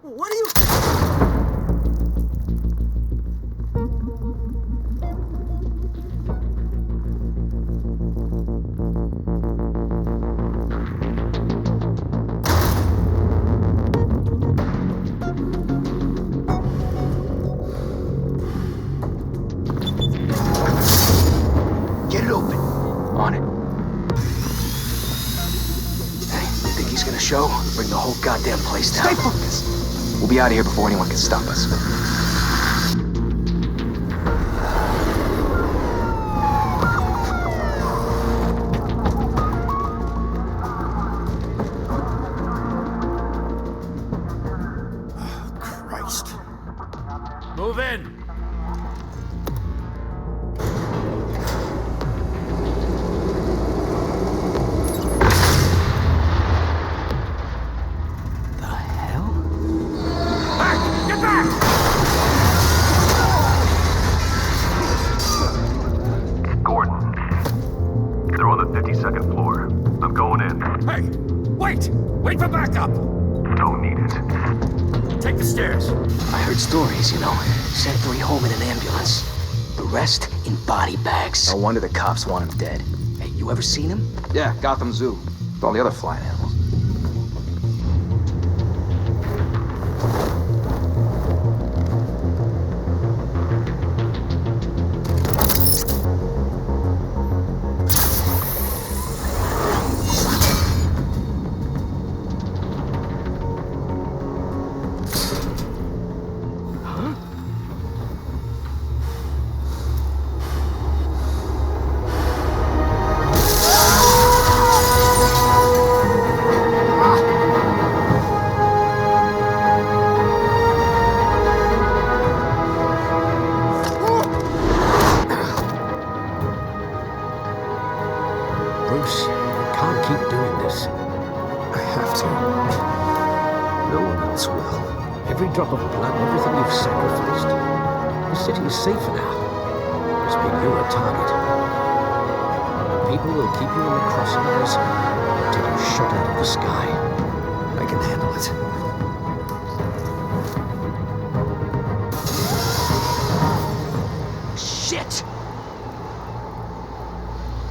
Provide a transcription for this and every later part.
What are you... Get it open. On it. Hey, you think he's gonna show? Bring the whole goddamn place down. Stay focused! We'll be out of here before anyone can stop us. Christ. Move in! The hell? Back! Get back! Gordon. They're on the 52nd floor. I'm going in. Hey! Wait! Wait for backup! Don't need it. Take the stairs. I heard stories, you know. Sent 3 home in an ambulance. The rest in body bags. No wonder the cops want him dead. Hey, you ever seen him? Yeah, Gotham Zoo. With all the other flying animals. Bruce, you can't keep doing this. I have to. No one else will. Every drop of blood, everything you've sacrificed. The city is safer now. It's been you a target. People will keep you in the crosshairs until you're shot out of the sky. I can handle it. Shit!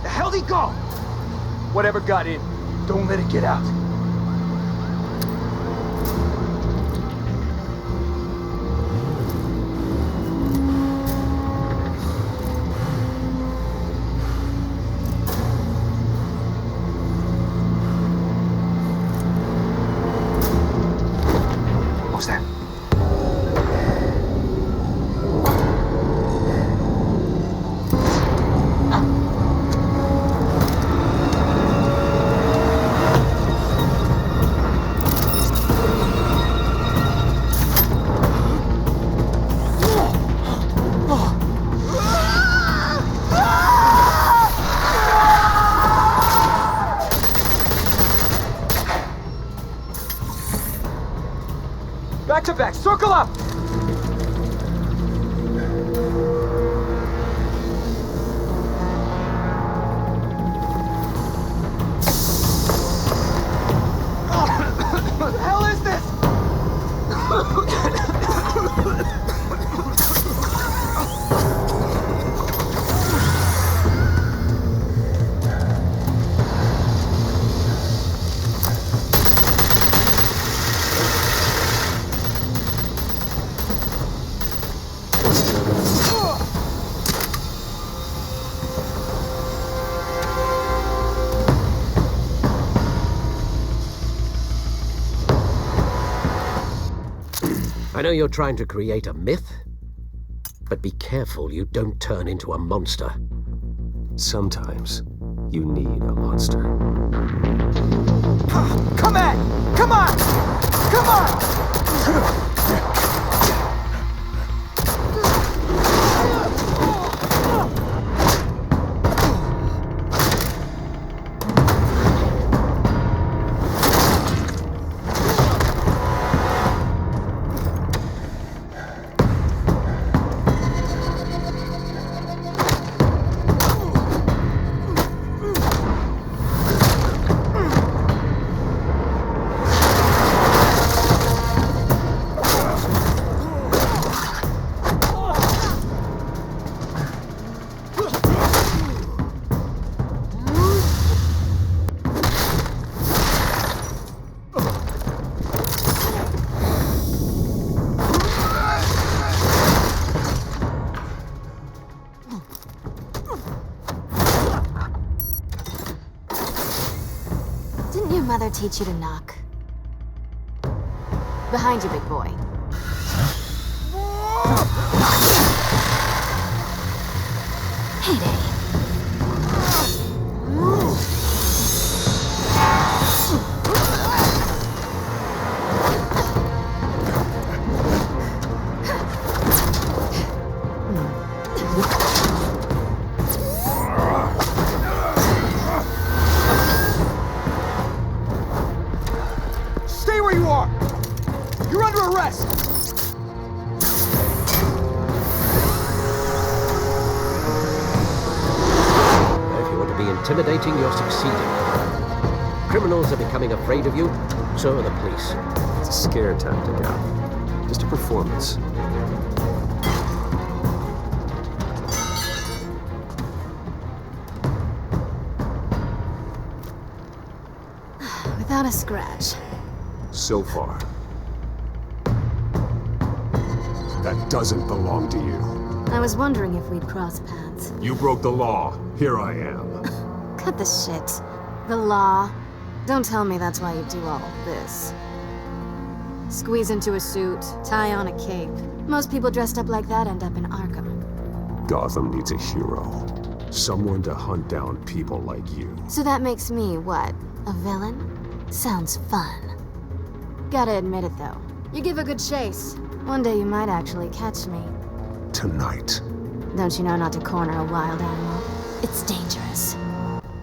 The hell'd he go? Whatever got in, don't let it get out. What was that? Back to back, circle up! What the hell is this? I know you're trying to create a myth, but be careful you don't turn into a monster. Sometimes you need a monster. Come on! Come on! Come on! mother teach you to knock? Behind you, big boy. Heyday. Stay where you are! You're under arrest! If you want to be intimidating, you're succeeding. Criminals are becoming afraid of you, so are the police. It's a scare tactic, Al. Just a performance. Without a scratch. So far. That doesn't belong to you. I was wondering if we'd cross paths. You broke the law. Here I am. Cut the shit. The law. Don't tell me that's why you do all this. Squeeze into a suit, tie on a cape. Most people dressed up like that end up in Arkham. Gotham needs a hero. Someone to hunt down people like you. So that makes me, what, a villain? Sounds fun. Gotta admit it, though. You give a good chase. One day you might actually catch me. Tonight. Don't you know not to corner a wild animal? It's dangerous.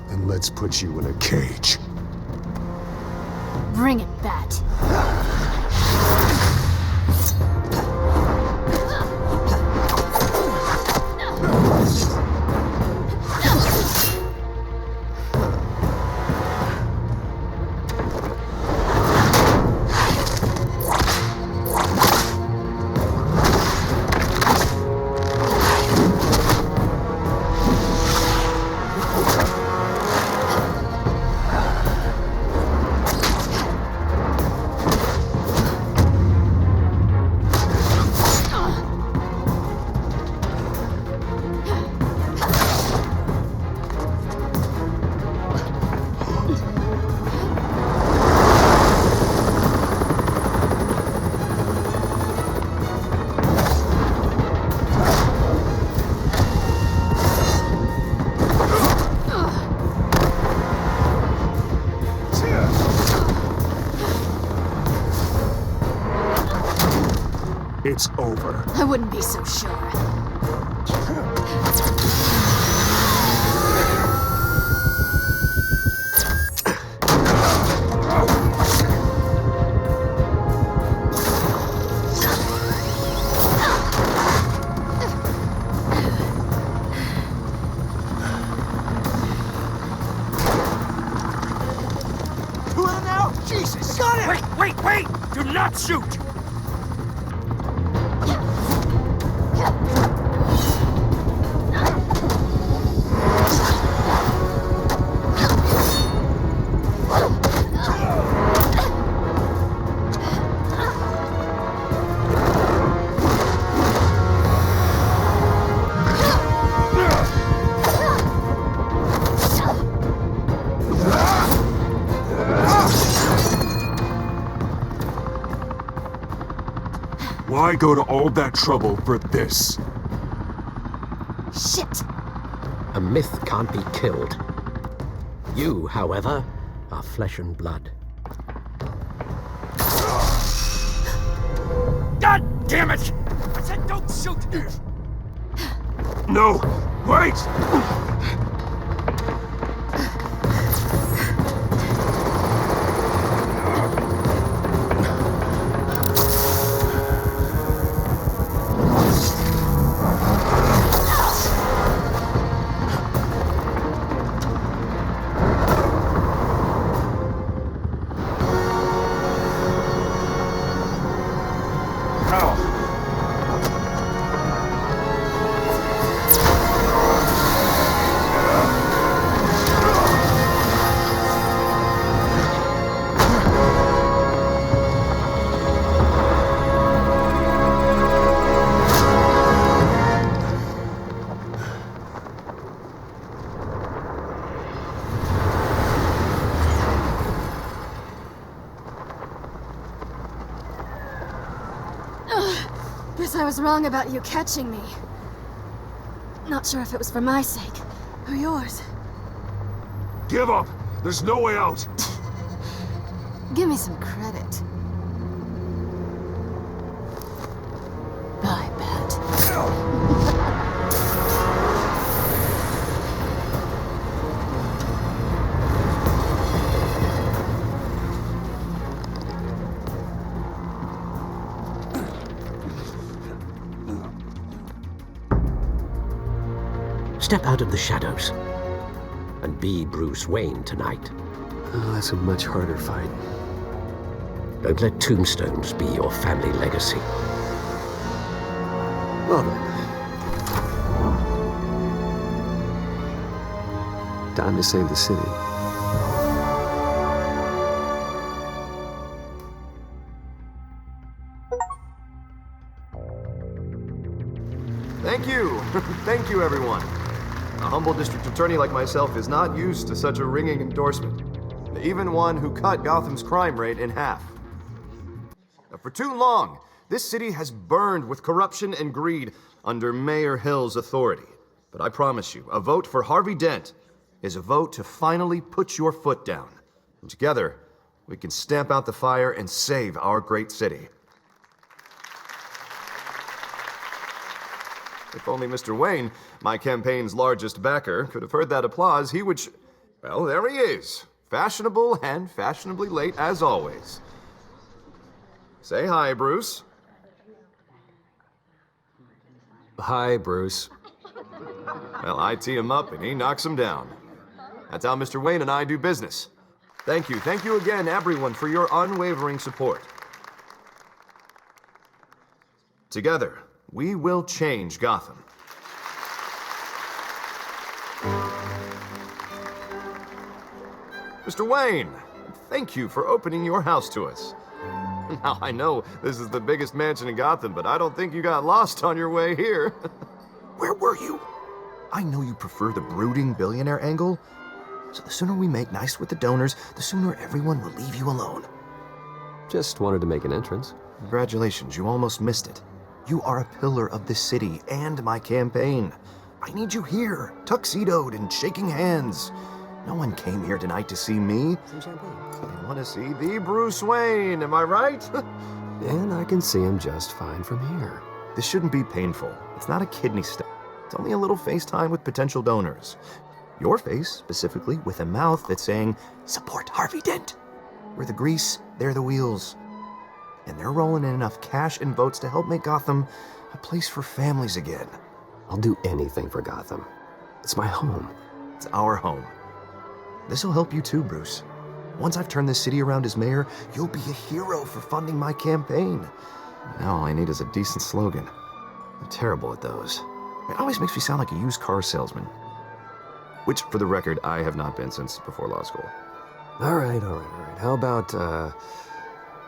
Then let's put you in a cage. Bring it, Bat. It's over. I wouldn't be so sure. Who in now? Jesus! Got it! Wait! Do not shoot! Why go to all that trouble for this? Shit! A myth can't be killed. You, however, are flesh and blood. God damn it! I said don't shoot! No! Wait! Guess I was wrong about you catching me. Not sure if it was for my sake, or yours. Give up! There's no way out! Give me some credit. Bye, Bat. Step out of the shadows and be Bruce Wayne tonight. Oh, that's a much harder fight. Don't let tombstones be your family legacy. Well then. Time to save the city. Thank you. Thank you, everyone. A humble district attorney like myself is not used to such a ringing endorsement. Even one who cut Gotham's crime rate in half. For too long, this city has burned with corruption and greed under Mayor Hill's authority. But I promise you, a vote for Harvey Dent is a vote to finally put your foot down. And together, we can stamp out the fire and save our great city. If only Mr. Wayne, my campaign's largest backer, could have heard that applause, he would well, there he is. Fashionable and fashionably late as always. Say hi, Bruce. Hi, Bruce. Well, I tee him up and he knocks him down. That's how Mr. Wayne and I do business. Thank you again, everyone, for your unwavering support. Together, we will change Gotham. Mr. Wayne, thank you for opening your house to us. Now, I know this is the biggest mansion in Gotham, but I don't think you got lost on your way here. Where were you? I know you prefer the brooding billionaire angle, so the sooner we make nice with the donors, the sooner everyone will leave you alone. Just wanted to make an entrance. Congratulations, you almost missed it. You are a pillar of this city and my campaign. I need you here, tuxedoed and shaking hands. No one came here tonight to see me. Some champagne. They want to see the Bruce Wayne, am I right? And I can see him just fine from here. This shouldn't be painful. It's not a kidney stone. It's only a little FaceTime with potential donors. Your face, specifically, with a mouth that's saying, support Harvey Dent. We're the grease, they're the wheels. And they're rolling in enough cash and votes to help make Gotham a place for families again. I'll do anything for Gotham. It's my home. It's our home. This'll help you too, Bruce. Once I've turned this city around as mayor, you'll be a hero for funding my campaign. Now all I need is a decent slogan. I'm terrible at those. It always makes me sound like a used car salesman. Which, for the record, I have not been since before law school. All right. How about,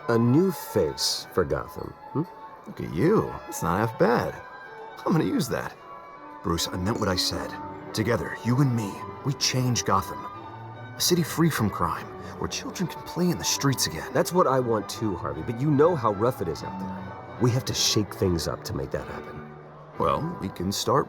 a new face for Gotham, Look at you. It's not half bad. I'm gonna use that. Bruce, I meant what I said. Together, you and me, we change Gotham. A city free from crime, where children can play in the streets again. That's what I want too, Harvey, but you know how rough it is out there. We have to shake things up to make that happen. Well, we can start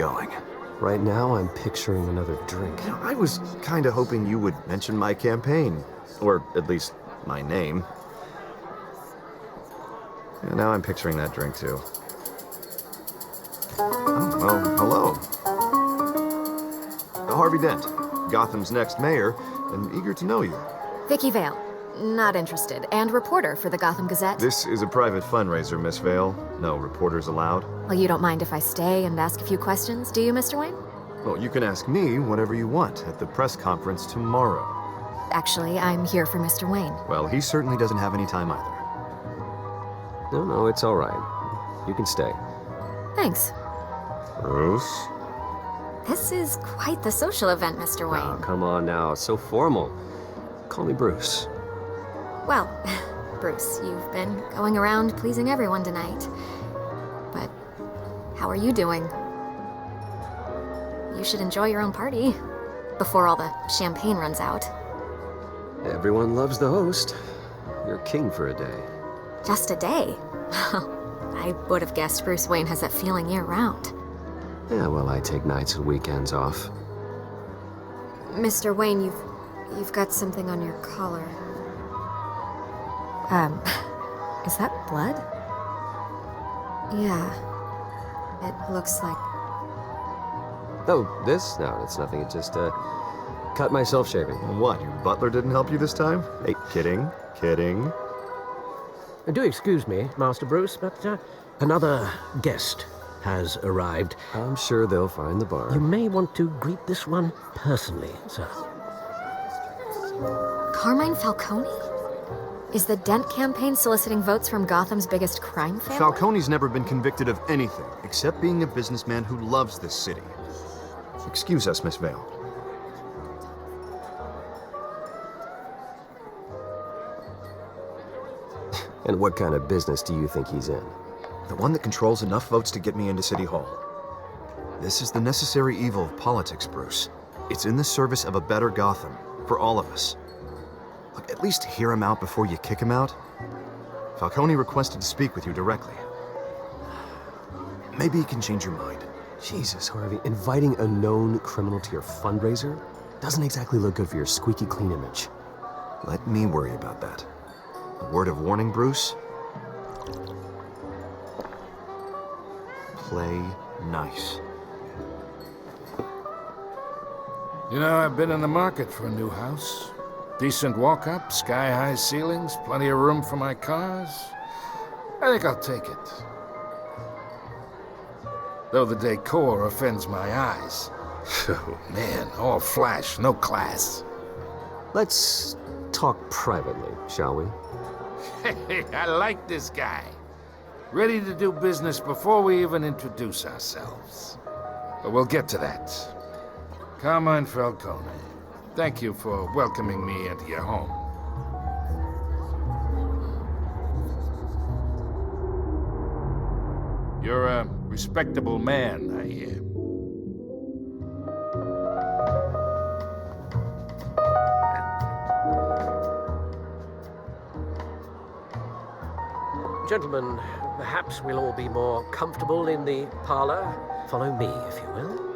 going? Right now, I'm picturing another drink. I was kinda hoping you would mention my campaign. Or at least my name. Yeah, now I'm picturing that drink too. Oh, well, hello. Harvey Dent, Gotham's next mayor, and eager to know you. Vicky Vale. Not interested. And reporter for the Gotham Gazette. This is a private fundraiser, Miss Vale. No reporters allowed. Well, you don't mind if I stay and ask a few questions, do you, Mr. Wayne? Well, you can ask me whatever you want at the press conference tomorrow. Actually, I'm here for Mr. Wayne. Well, he certainly doesn't have any time either. No, it's all right. You can stay. Thanks. Bruce? This is quite the social event, Mr. Wayne. Oh, come on now. So formal. Call me Bruce. Well, Bruce, you've been going around pleasing everyone tonight. But how are you doing? You should enjoy your own party before all the champagne runs out. Everyone loves the host. You're king for a day. Just a day? I would have guessed Bruce Wayne has that feeling year-round. Yeah, well, I take nights and weekends off. Mr. Wayne, you've got something on your collar. Is that blood? Yeah. It looks like... Oh, this? No, it's nothing. It just, cut myself shaving. What, your butler didn't help you this time? Hey, kidding. Do excuse me, Master Bruce, but another guest has arrived. I'm sure they'll find the bar. You may want to greet this one personally, sir. Carmine Falcone? Is the Dent campaign soliciting votes from Gotham's biggest crime family? Falcone's never been convicted of anything, except being a businessman who loves this city. Excuse us, Miss Vale. And what kind of business do you think he's in? The one that controls enough votes to get me into City Hall. This is the necessary evil of politics, Bruce. It's in the service of a better Gotham, for all of us. Look, at least hear him out before you kick him out. Falcone requested to speak with you directly. Maybe he can change your mind. Jesus, Harvey, inviting a known criminal to your fundraiser doesn't exactly look good for your squeaky clean image. Let me worry about that. A word of warning, Bruce? Play nice. You know, I've been in the market for a new house. Decent walk-up, sky-high ceilings, plenty of room for my cars. I think I'll take it. Though the decor offends my eyes. Oh, man, all flash, no class. Let's talk privately, shall we? Hey, I like this guy. Ready to do business before we even introduce ourselves. But we'll get to that. Carmine Falcone, thank you for welcoming me into your home. You're a respectable man, I hear. Gentlemen, perhaps we'll all be more comfortable in the parlor. Follow me, if you will.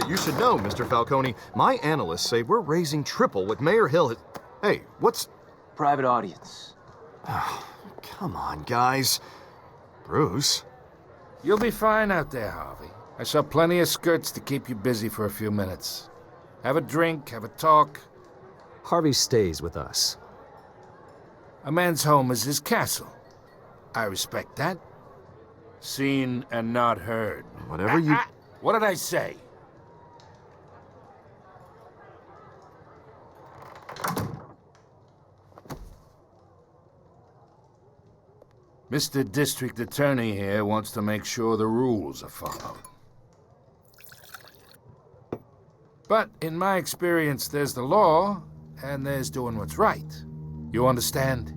You should know, Mr. Falcone, my analysts say we're raising triple what Mayor Hill has... Hey, what's... Private audience. Come on, guys. Bruce? You'll be fine out there, Harvey. I saw plenty of skirts to keep you busy for a few minutes. Have a drink, have a talk. Harvey stays with us. A man's home is his castle. I respect that. Seen and not heard. Whatever you... What did I say? Mr. District Attorney here wants to make sure the rules are followed. But in my experience, there's the law, and there's doing what's right. You understand?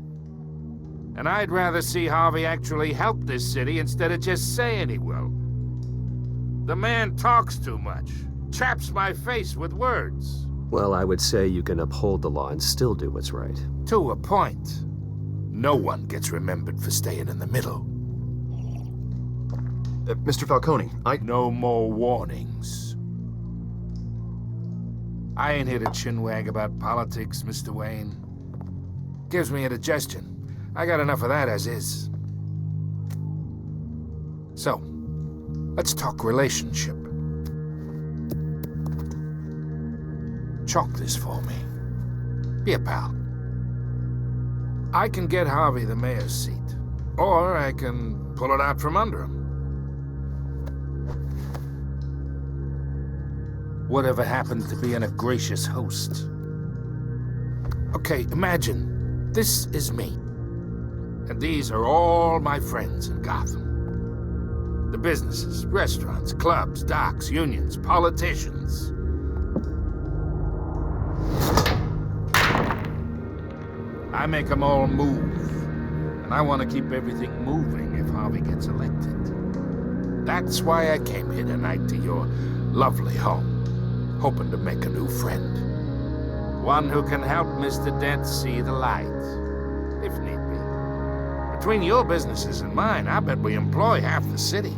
And I'd rather see Harvey actually help this city instead of just saying he will. The man talks too much, chaps my face with words. Well, I would say you can uphold the law and still do what's right. To a point. No one gets remembered for staying in the middle. Mr. Falcone, No more warnings. I ain't here to chinwag about politics, Mr. Wayne. Gives me indigestion. I got enough of that as is. So, let's talk relationship. Chalk this for me. Be a pal. I can get Harvey the mayor's seat, or I can pull it out from under him. Whatever happens to being a gracious host? Okay, imagine this is me, and these are all my friends in Gotham. The businesses, restaurants, clubs, docks, unions, politicians. I make them all move, and I want to keep everything moving if Harvey gets elected. That's why I came here tonight to your lovely home, hoping to make a new friend. One who can help Mr. Dent see the light, if need be. Between your businesses and mine, I bet we employ half the city.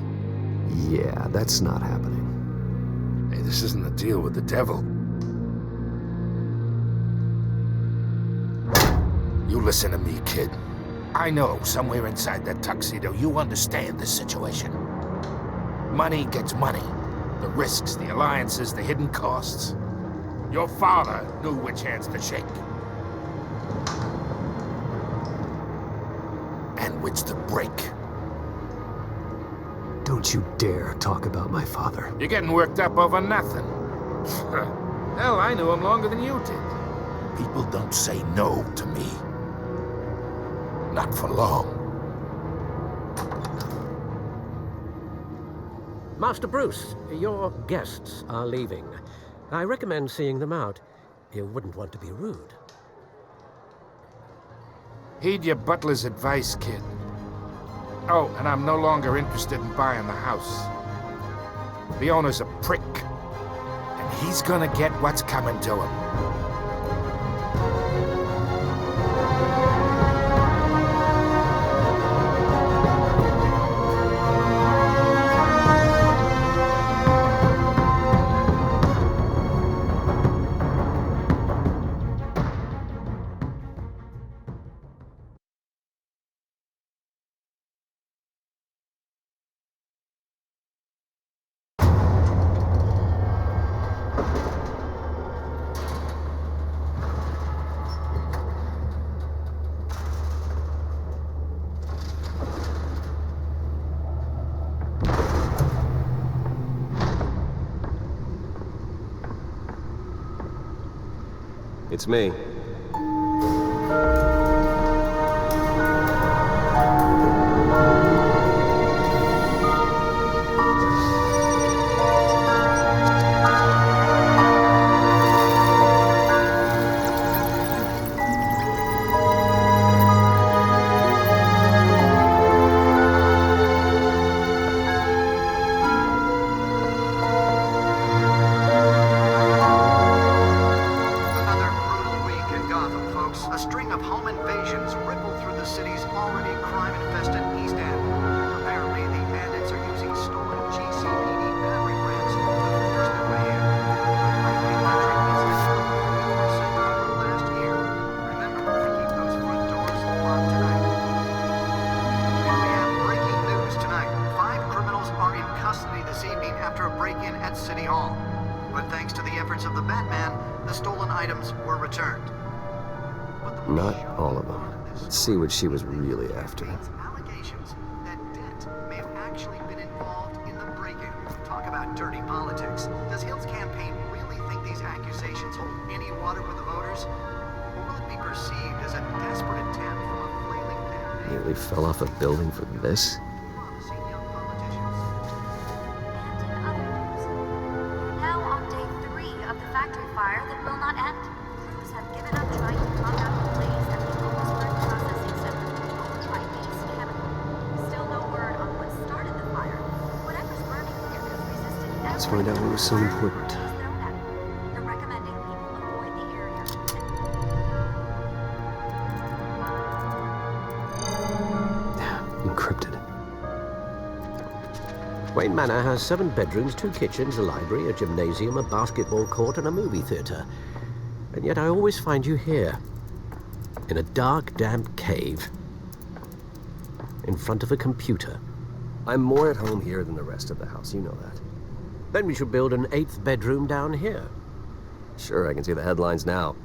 Yeah, that's not happening. Hey, this isn't a deal with the devil. You listen to me, kid. I know somewhere inside that tuxedo you understand this situation. Money gets money. The risks, the alliances, the hidden costs. Your father knew which hands to shake. And which to break. Don't you dare talk about my father. You're getting worked up over nothing. Hell, I knew him longer than you did. People don't say no to me. Not for long. Master Bruce, your guests are leaving. I recommend seeing them out. You wouldn't want to be rude. Heed your butler's advice, kid. Oh, and I'm no longer interested in buying the house. The owner's a prick, and he's gonna get what's coming to him. It's me. Not all of them. Let's see what she was really after. Allegations that Dent may have actually been involved in the break-in. Talk about dirty politics. Does Hill's campaign really think these accusations hold any water with the voters? Or will it be perceived as a desperate attempt from a flailing campaign? Nearly fell off a building for this? Promising young politicians. And in other news, we're now on day 3 of the factory fire that will not end. Crews have given up trying to talk out the blaze at the Otisburg processing center owned by Ace Chemical. Still no word on what started the fire. Whatever's burning here has resisted every Let's find out what was so important. They're recommending people avoid the area. Wayne Manor has 7 bedrooms, 2 kitchens, a library, a gymnasium, a basketball court, and a movie theater. And yet I always find you here, in a dark, damp cave, in front of a computer. I'm more at home here than the rest of the house, you know that. Then we should build an 8th bedroom down here. Sure, I can see the headlines now.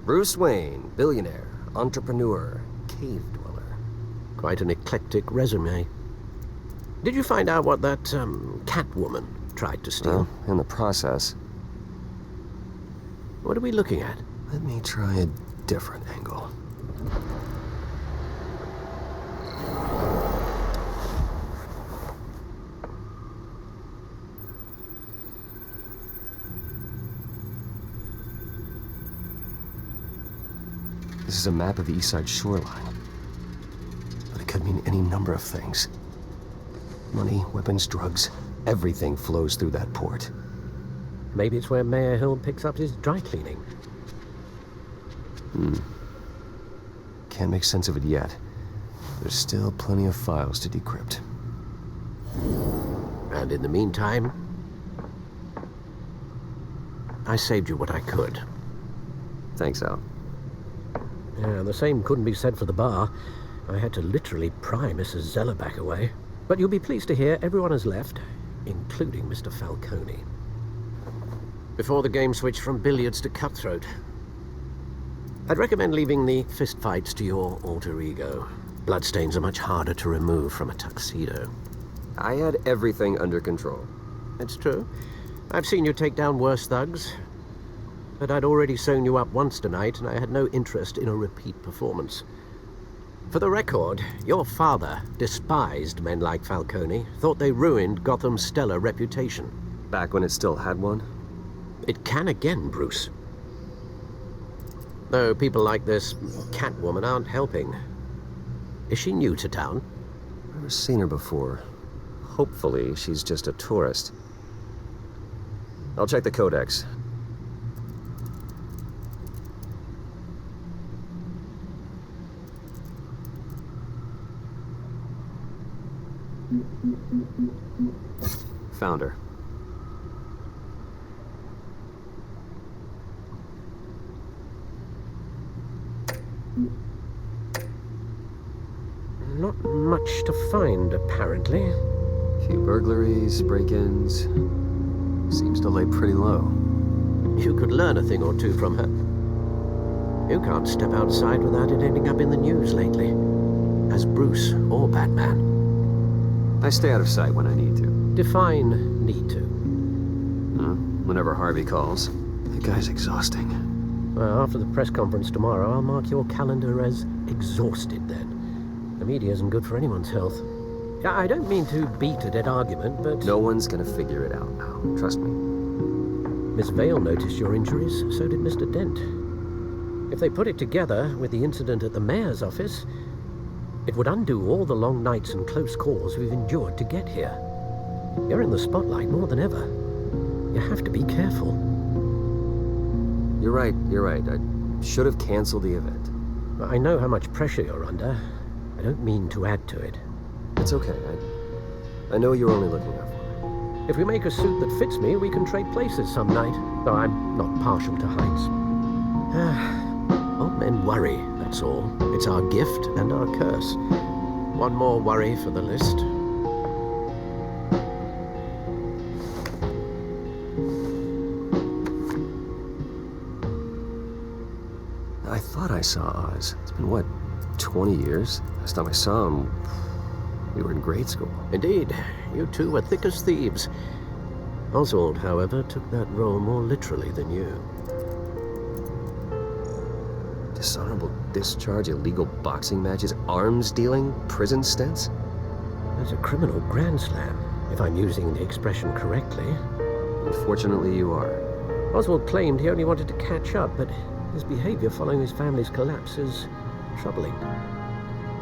Bruce Wayne, billionaire, entrepreneur, cave dweller. Quite an eclectic resume. Did you find out what that, Catwoman tried to steal? Well, in the process. What are we looking at? Let me try a different angle. This is a map of the East Side shoreline. But it could mean any number of things. Money, weapons, drugs, everything flows through that port. Maybe it's where Mayor Hill picks up his dry cleaning. Can't make sense of it yet. There's still plenty of files to decrypt. And in the meantime, I saved you what I could. Thanks, Al. Yeah, the same couldn't be said for the bar. I had to literally pry Mrs. Zeller back away. But you'll be pleased to hear everyone has left, including Mr. Falcone. Before the game switched from billiards to cutthroat. I'd recommend leaving the fistfights to your alter ego. Bloodstains are much harder to remove from a tuxedo. I had everything under control. It's true. I've seen you take down worse thugs. But I'd already sewn you up once tonight, and I had no interest in a repeat performance. For the record, your father despised men like Falcone, thought they ruined Gotham's stellar reputation. Back when it still had one? It can again, Bruce. Though people like this Catwoman aren't helping. Is she new to town? I've never seen her before. Hopefully, she's just a tourist. I'll check the codex. Found her. Not much to find, apparently. Few burglaries, break-ins. Seems to lay pretty low. You could learn a thing or two from her. You can't step outside without it ending up in the news lately. As Bruce or Batman. I stay out of sight when I need to. Define need to. Whenever Harvey calls. The guy's exhausting. Well, after the press conference tomorrow, I'll mark your calendar as exhausted then. The media isn't good for anyone's health. I don't mean to beat a dead argument, but... No one's gonna figure it out now. Trust me. Miss Vale noticed your injuries, so did Mr. Dent. If they put it together with the incident at the mayor's office, it would undo all the long nights and close calls we've endured to get here. You're in the spotlight more than ever. You have to be careful. You're right. I should have canceled the event. I know how much pressure you're under. I don't mean to add to it. It's okay. I know you're only looking out for me. If we make a suit that fits me, we can trade places some night. Though I'm not partial to heights. Old men worry, that's all. It's our gift and our curse. One more worry for the list. I thought I saw Oz. It's been, what, 20 years? Last time I saw him, we were in grade school. Indeed. You two were thick as thieves. Oswald, however, took that role more literally than you. Dishonorable discharge, illegal boxing matches, arms dealing, prison stints? That's a criminal grand slam, if I'm using the expression correctly. Unfortunately, you are. Oswald claimed he only wanted to catch up, but his behavior following his family's collapse is troubling.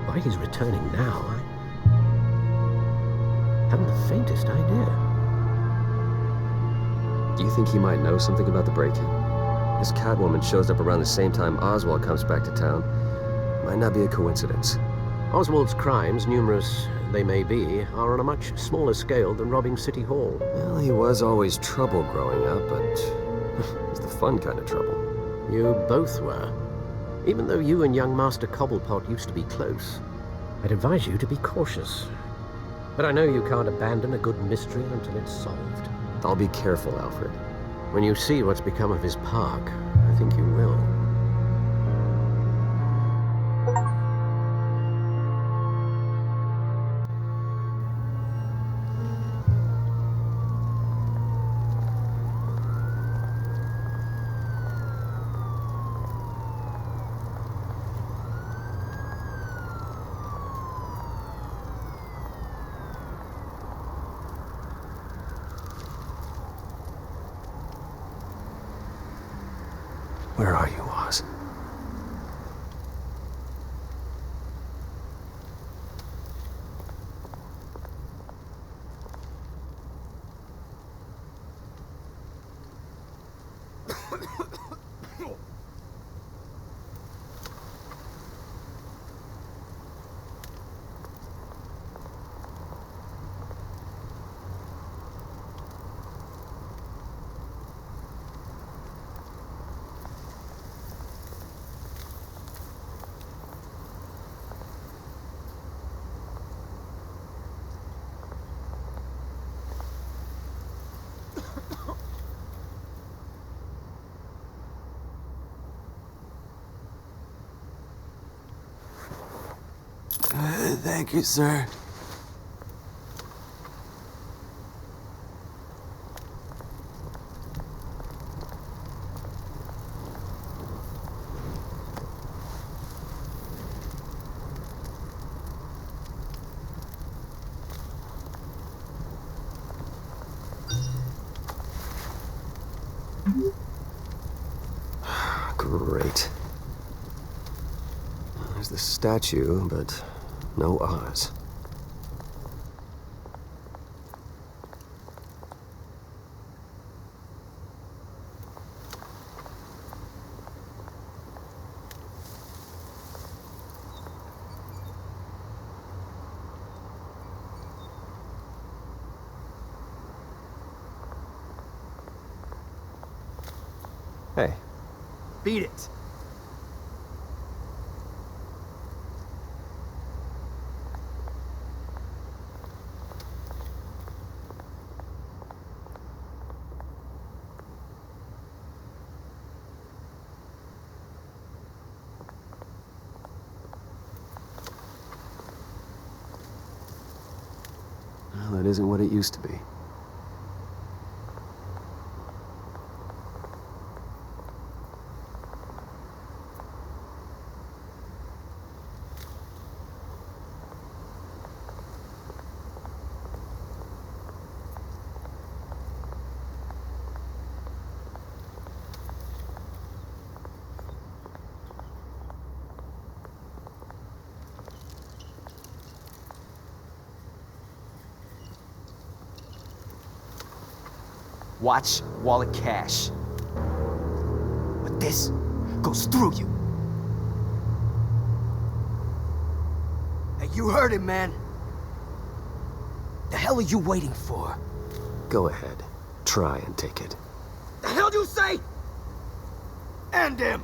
Why he's returning now, I haven't the faintest idea. Do you think he might know something about the break-in? This Catwoman shows up around the same time Oswald comes back to town. Might not be a coincidence. Oswald's crimes, numerous they may be, are on a much smaller scale than robbing City Hall. Well, he was always trouble growing up, but it was the fun kind of trouble. You both were. Even though you and young Master Cobblepot used to be close, I'd advise you to be cautious. But I know you can't abandon a good mystery until it's solved. I'll be careful, Alfred. When you see what's become of his park, I think you will. Where are you, Oz? Thank you, sir. Great. There's the statue, but no Oz. Hey. Beat it. Well, that isn't what it used to be. Watch wallet cash. But this goes through you. Hey, you heard him, man. The hell are you waiting for? Go ahead. Try and take it. The hell do you say? End him!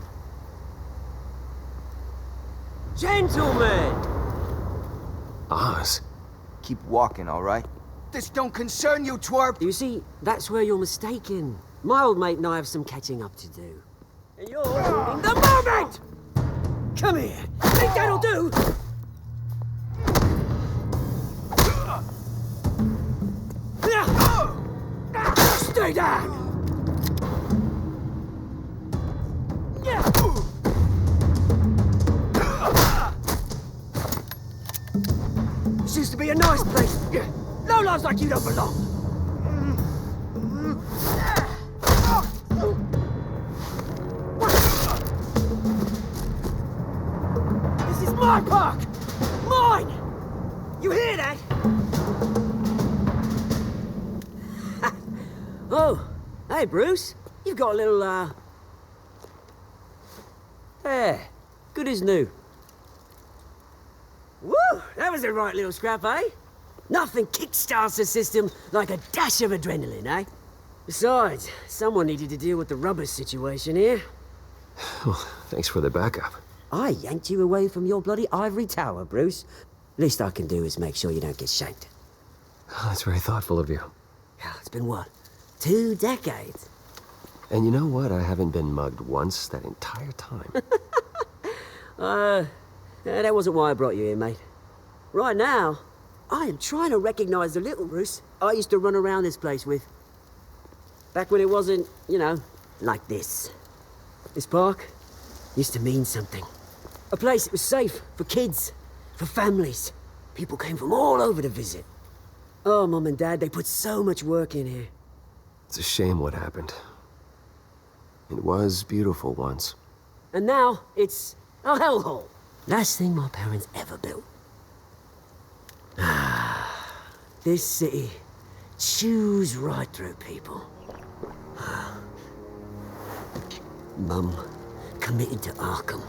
Gentlemen! Oz? Keep walking, all right? This don't concern you, twerp! You see, that's where you're mistaken. My old mate and I have some catching up to do. And you're in the moment! Come here. Think that'll do? Stay down! This used to be a nice place. No lives like you don't belong. This is my park! Mine! You hear that? Oh, hey, Bruce. You've got a little, hair. Good as new. Woo! So, that was a right little scrap, eh? Nothing kickstarts the system like a dash of adrenaline, eh? Besides, someone needed to deal with the rubber situation here. Well, thanks for the backup. I yanked you away from your bloody ivory tower, Bruce. Least I can do is make sure you don't get shanked. Oh, that's very thoughtful of you. Yeah, it's been what? 2 decades? And you know what? I haven't been mugged once that entire time. That wasn't why I brought you here, mate. Right now, I am trying to recognize the little Bruce I used to run around this place with. Back when it wasn't, you know, like this. This park used to mean something. A place that was safe for kids, for families. People came from all over to visit. Oh, Mum and Dad, they put so much work in here. It's a shame what happened. It was beautiful once. And now, it's a hellhole. Last thing my parents ever built. This city chews right through people. Mum committed to Arkham.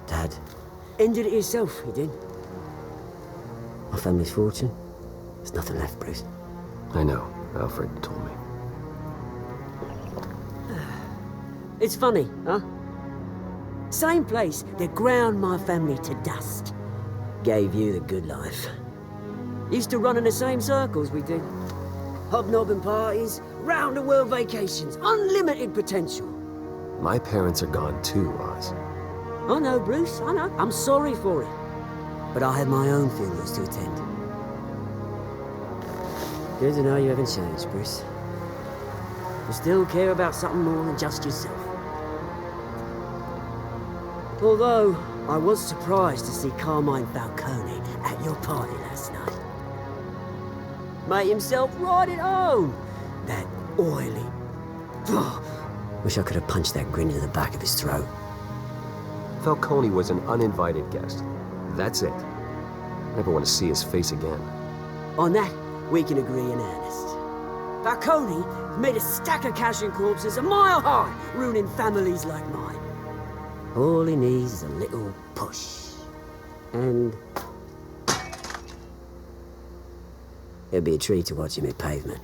Dad ended it himself, he did. My family's fortune, there's nothing left, Bruce. I know. Alfred told me. It's funny, huh? Same place that ground my family to dust gave you the good life. Used to run in the same circles we did. Hobnobbing parties, round-the-world vacations, unlimited potential. My parents are gone too, Oz. I know, Bruce, I know. I'm sorry for it. But I had my own funerals to attend. Good to know you haven't changed, Bruce. You still care about something more than just yourself. Although, I was surprised to see Carmine Falcone at your party last night. Made himself right at home. That oily... Wish I could have punched that grin into the back of his throat. Falcone was an uninvited guest. That's it. Never want to see his face again. On that, we can agree in earnest. Falcone made a stack of cash and corpses a mile high, ruining families like mine. All he needs is a little push. And... it'd be a treat to watch him hit pavement.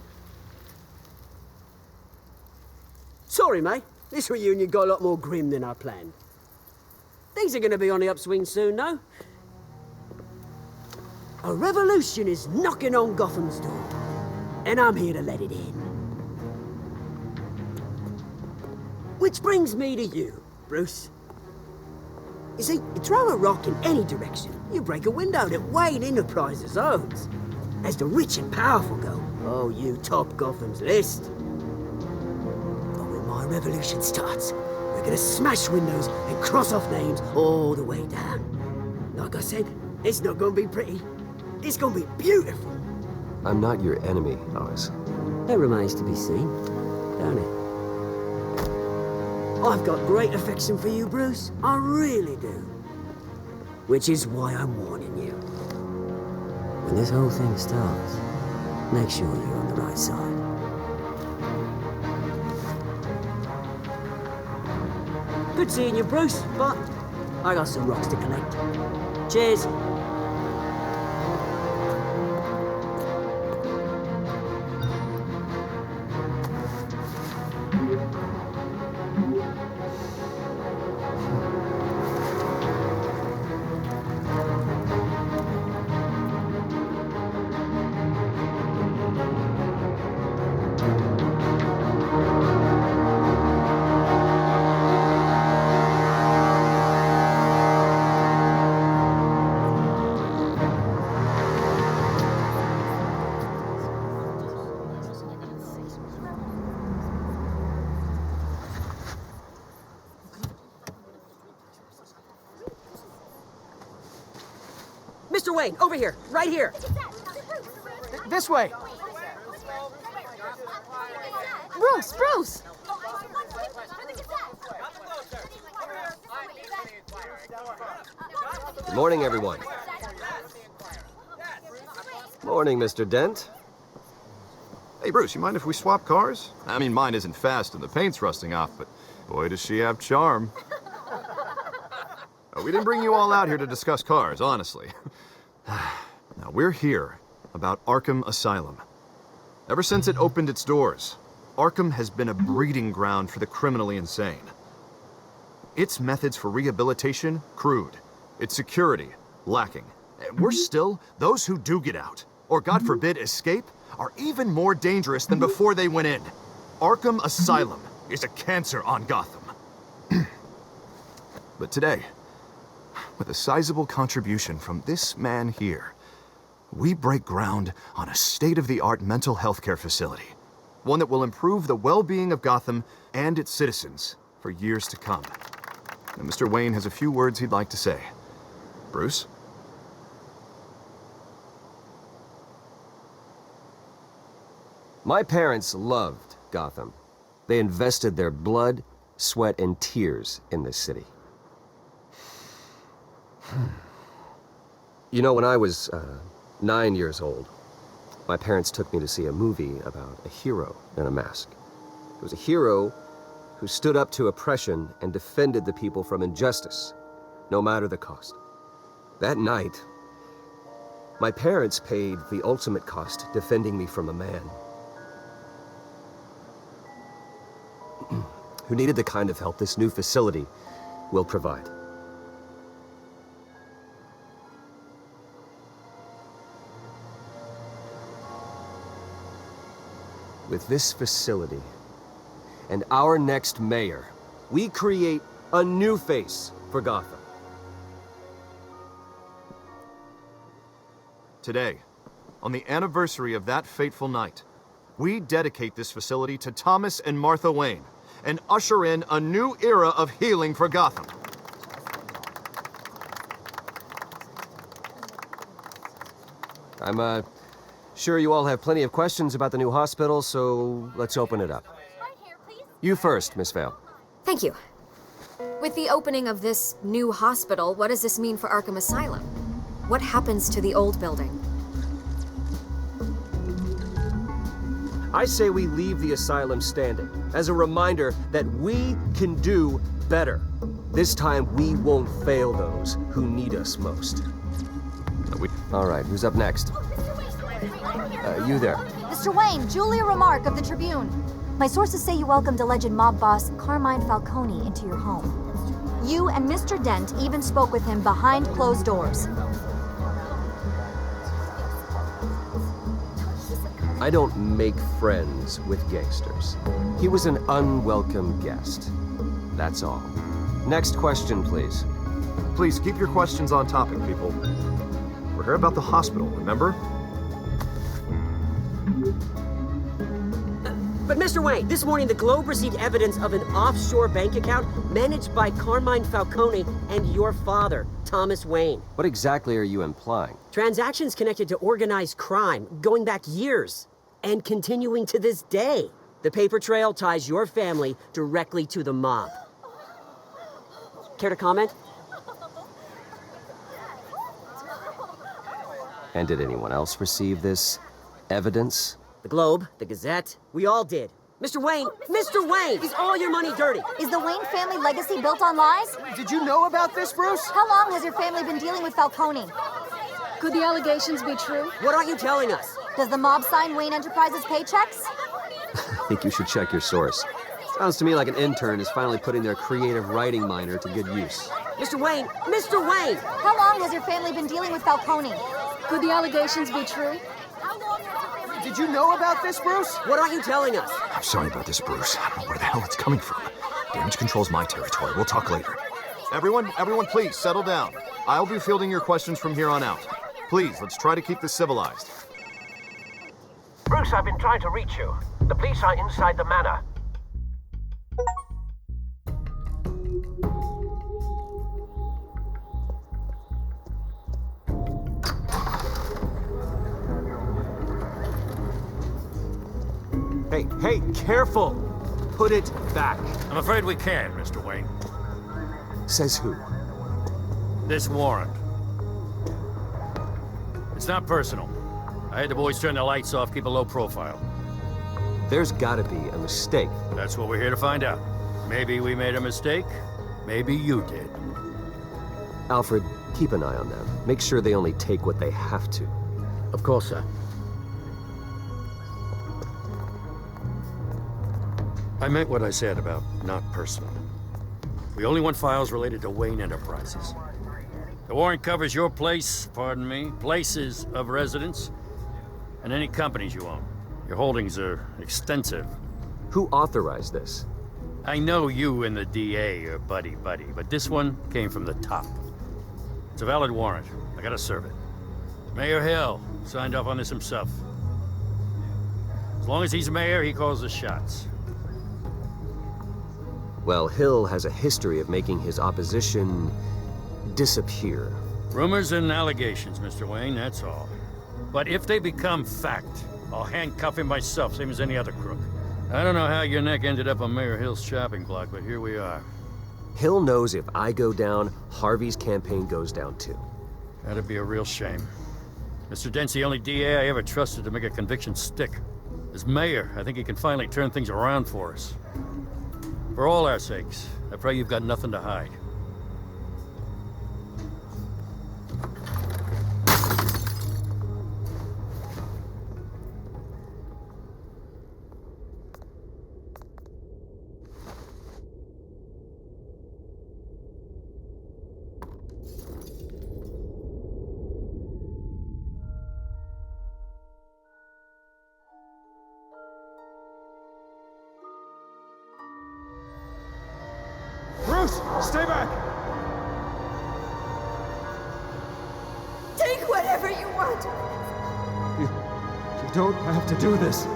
Sorry, mate. This reunion got a lot more grim than I planned. Things are gonna be on the upswing soon, though. A revolution is knocking on Gotham's door. And I'm here to let it in. Which brings me to you, Bruce. You see, you throw a rock in any direction, you break a window that Wayne Enterprises owns. As the rich and powerful go, oh, you top Gotham's list. But when my revolution starts, we're gonna smash windows and cross off names all the way down. Like I said, it's not gonna be pretty. It's gonna be beautiful. I'm not your enemy, Oz. That remains to be seen, don't it? I've got great affection for you, Bruce. I really do. Which is why I'm warning you. When this whole thing starts, make sure you're on the right side. Good seeing you, Bruce, but I got some rocks to collect. Cheers. Mr. Wayne, over here, right here. This way. Bruce! Good morning, everyone. Morning, Mr. Dent. Hey, Bruce, you mind if we swap cars? I mean, mine isn't fast and the paint's rusting off, but boy, does she have charm. We didn't bring you all out here to discuss cars, honestly. Now, we're here about Arkham Asylum. Ever since it opened its doors, Arkham has been a breeding ground for the criminally insane. Its methods for rehabilitation, crude. Its security, lacking. And worse still, those who do get out, or God forbid escape, are even more dangerous than before they went in. Arkham Asylum is a cancer on Gotham. But today, with a sizable contribution from this man here, we break ground on a state-of-the-art mental health care facility. One that will improve the well-being of Gotham and its citizens for years to come. Now, Mr. Wayne has a few words he'd like to say. Bruce? My parents loved Gotham. They invested their blood, sweat, and tears in this city. You know, when I was 9 years old, my parents took me to see a movie about a hero in a mask. It was a hero who stood up to oppression and defended the people from injustice, no matter the cost. That night, my parents paid the ultimate cost defending me from a man who needed the kind of help this new facility will provide. With this facility and our next mayor, we create a new face for Gotham. Today, on the anniversary of that fateful night, we dedicate this facility to Thomas and Martha Wayne and usher in a new era of healing for Gotham. I'm sure you all have plenty of questions about the new hospital, so let's open it up. You first, Miss Vale. Thank you. With the opening of this new hospital, what does this mean for Arkham Asylum? What happens to the old building? I say we leave the asylum standing as a reminder that we can do better. This time, we won't fail those who need us most. All right, who's up next? You there. Mr. Wayne, Julia Remark of the Tribune. My sources say you welcomed alleged mob boss Carmine Falcone into your home. You and Mr. Dent even spoke with him behind closed doors. I don't make friends with gangsters. He was an unwelcome guest. That's all. Next question, please. Please keep your questions on topic, people. We're here about the hospital, remember? But Mr. Wayne, this morning the Globe received evidence of an offshore bank account managed by Carmine Falcone and your father, Thomas Wayne. What exactly are you implying? Transactions connected to organized crime, going back years, and continuing to this day. The paper trail ties your family directly to the mob. Care to comment? And did anyone else receive this evidence? The Globe, the Gazette, we all did. Mr. Wayne, is all your money dirty? Is the Wayne family legacy built on lies? Did you know about this, Bruce? How long has your family been dealing with Falcone? Could the allegations be true? What aren't you telling us? Does the mob sign Wayne Enterprises paychecks? I think you should check your source. Sounds to me like an intern is finally putting their creative writing minor to good use. Mr. Wayne! How long has your family been dealing with Falcone? Could the allegations be true? Did you know about this, Bruce? What aren't you telling us? I'm sorry about this, Bruce. I don't know where the hell it's coming from. Damage control's my territory. We'll talk later. Everyone, please, settle down. I'll be fielding your questions from here on out. Please, let's try to keep this civilized. Bruce, I've been trying to reach you. The police are inside the manor. Hey, careful! Put it back. I'm afraid we can't, Mr. Wayne. Says who? This warrant. It's not personal. I had the boys turn the lights off, keep a low profile. There's gotta be a mistake. That's what we're here to find out. Maybe we made a mistake. Maybe you did. Alfred, keep an eye on them. Make sure they only take what they have to. Of course, sir. I meant what I said about not personal. We only want files related to Wayne Enterprises. The warrant covers your place, pardon me, places of residence, and any companies you own. Your holdings are extensive. Who authorized this? I know you and the DA are buddy-buddy, but this one came from the top. It's a valid warrant. I gotta serve it. Mayor Hill signed off on this himself. As long as he's mayor, he calls the shots. Well, Hill has a history of making his opposition disappear. Rumors and allegations, Mr. Wayne, that's all. But if they become fact, I'll handcuff him myself, same as any other crook. I don't know how your neck ended up on Mayor Hill's chopping block, but here we are. Hill knows if I go down, Harvey's campaign goes down too. That'd be a real shame. Mr. Dent's the only DA I ever trusted to make a conviction stick. As mayor, I think he can finally turn things around for us. For all our sakes, I pray you've got nothing to hide. Bruce, stay back! Take whatever you want. You don't have to do this.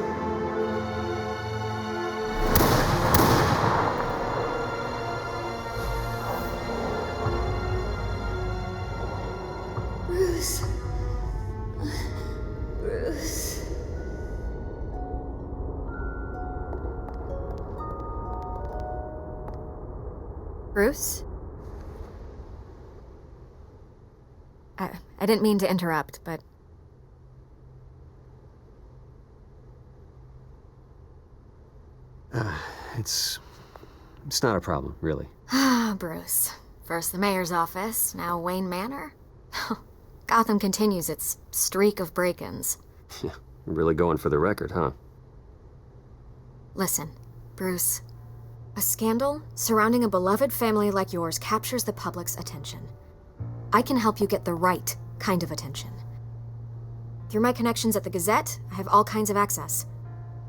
Bruce. Bruce. Bruce? I didn't mean to interrupt, but... It's not a problem, really. Ah, Bruce. First the mayor's office, now Wayne Manor. Gotham continues its streak of break-ins. Yeah, really going for the record, huh? Listen, Bruce. A scandal surrounding a beloved family like yours captures the public's attention. I can help you get the right kind of attention. Through my connections at the Gazette, I have all kinds of access.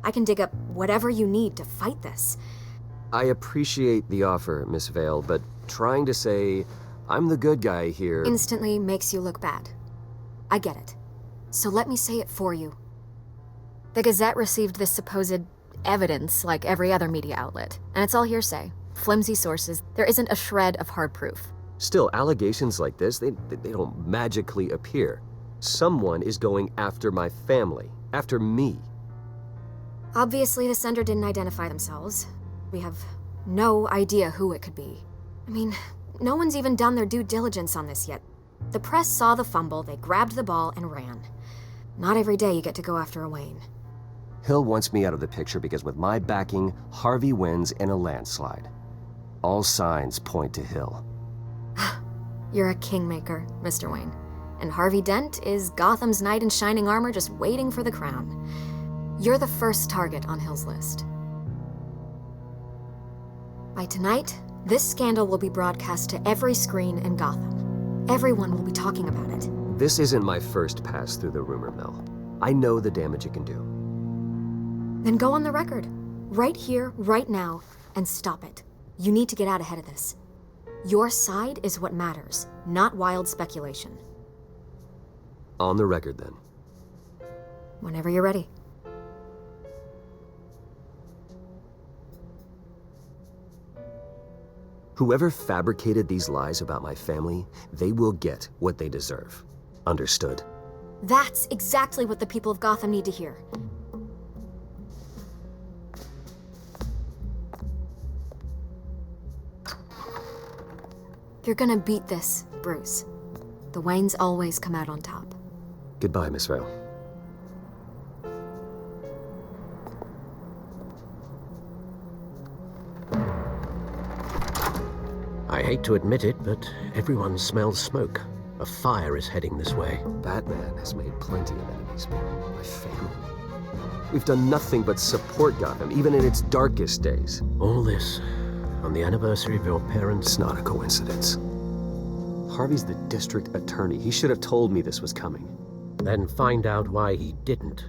I can dig up whatever you need to fight this. I appreciate the offer, Miss Vale, but trying to say I'm the good guy here... instantly makes you look bad. I get it. So let me say it for you. The Gazette received this supposed evidence like every other media outlet, and it's all hearsay. Flimsy sources. There isn't a shred of hard proof. Still, allegations like this, they don't magically appear. Someone is going after my family, after me. Obviously, the sender didn't identify themselves. We have no idea who it could be. I mean, no one's even done their due diligence on this yet. The press saw the fumble, they grabbed the ball and ran. Not every day you get to go after a Wayne. Hill wants me out of the picture because with my backing, Harvey wins in a landslide. All signs point to Hill. You're a kingmaker, Mr. Wayne. And Harvey Dent is Gotham's knight in shining armor just waiting for the crown. You're the first target on Hill's list. By tonight, this scandal will be broadcast to every screen in Gotham. Everyone will be talking about it. This isn't my first pass through the rumor mill. I know the damage it can do. Then go on the record. Right here, right now, and stop it. You need to get out ahead of this. Your side is what matters, not wild speculation. On the record, then. Whenever you're ready. Whoever fabricated these lies about my family, they will get what they deserve. Understood? That's exactly what the people of Gotham need to hear. You're gonna beat this, Bruce. The Waynes always come out on top. Goodbye, Miss Vale. I hate to admit it, but everyone smells smoke. A fire is heading this way. Batman has made plenty of enemies. My family. We've done nothing but support Gotham, even in its darkest days. All this on the anniversary of your parents'... It's not a coincidence. Harvey's the district attorney. He should have told me this was coming. Then find out why he didn't.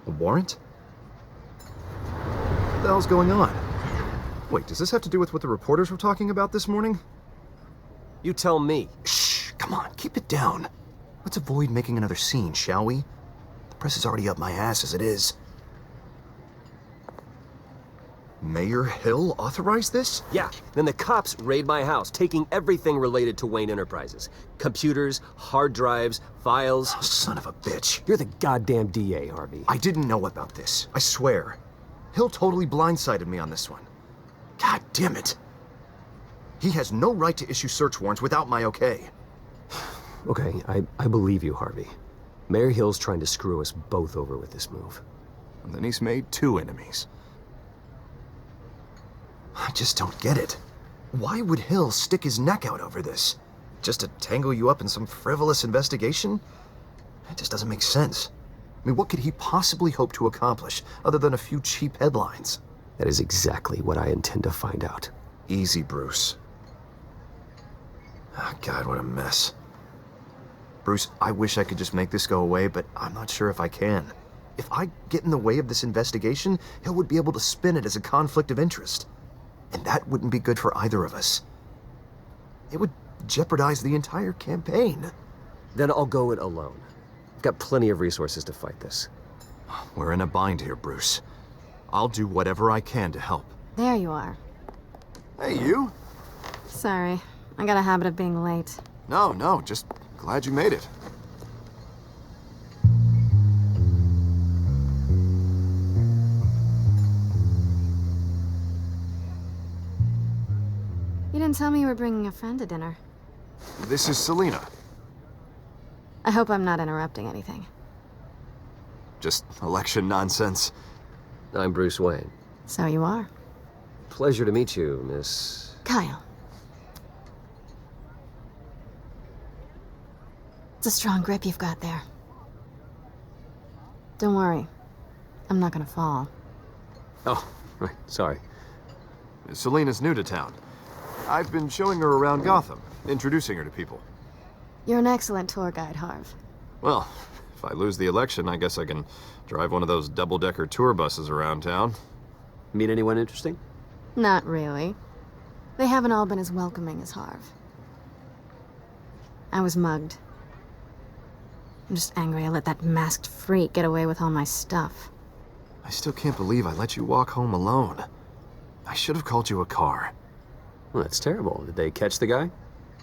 A warrant? What the hell's going on? Wait, does this have to do with what the reporters were talking about this morning? You tell me. Shh, come on, keep it down. Let's avoid making another scene, shall we? The press is already up my ass as it is. Mayor Hill authorized this? Yeah, then the cops raid my house, taking everything related to Wayne Enterprises. Computers, hard drives, files. Oh, son of a bitch. You're the goddamn DA, Harvey. I didn't know about this, I swear. Hill totally blindsided me on this one. God damn it. He has no right to issue search warrants without my okay. Okay, I believe you, Harvey. Mayor Hill's trying to screw us both over with this move. And then he's made 2 enemies. I just don't get it. Why would Hill stick his neck out over this? Just to tangle you up in some frivolous investigation? It just doesn't make sense. I mean, what could he possibly hope to accomplish other than a few cheap headlines? That is exactly what I intend to find out. Easy, Bruce. Oh, God, what a mess. Bruce, I wish I could just make this go away, but I'm not sure if I can. If I get in the way of this investigation, Hill would be able to spin it as a conflict of interest. And that wouldn't be good for either of us. It would jeopardize the entire campaign. Then I'll go it alone. I've got plenty of resources to fight this. We're in a bind here, Bruce. I'll do whatever I can to help. There you are. Hey, you? Sorry, I got a habit of being late. No, just glad you made it. You didn't tell me you were bringing a friend to dinner. This is Selina. I hope I'm not interrupting anything. Just election nonsense. I'm Bruce Wayne. So you are. Pleasure to meet you, Miss... Kyle. It's a strong grip you've got there. Don't worry. I'm not gonna fall. Oh, right, sorry. Selina's new to town. I've been showing her around Gotham, introducing her to people. You're an excellent tour guide, Harv. Well, if I lose the election, I guess I can drive one of those double-decker tour buses around town. Meet anyone interesting? Not really. They haven't all been as welcoming as Harv. I was mugged. I'm just angry I let that masked freak get away with all my stuff. I still can't believe I let you walk home alone. I should have called you a car. Well, that's terrible. Did they catch the guy?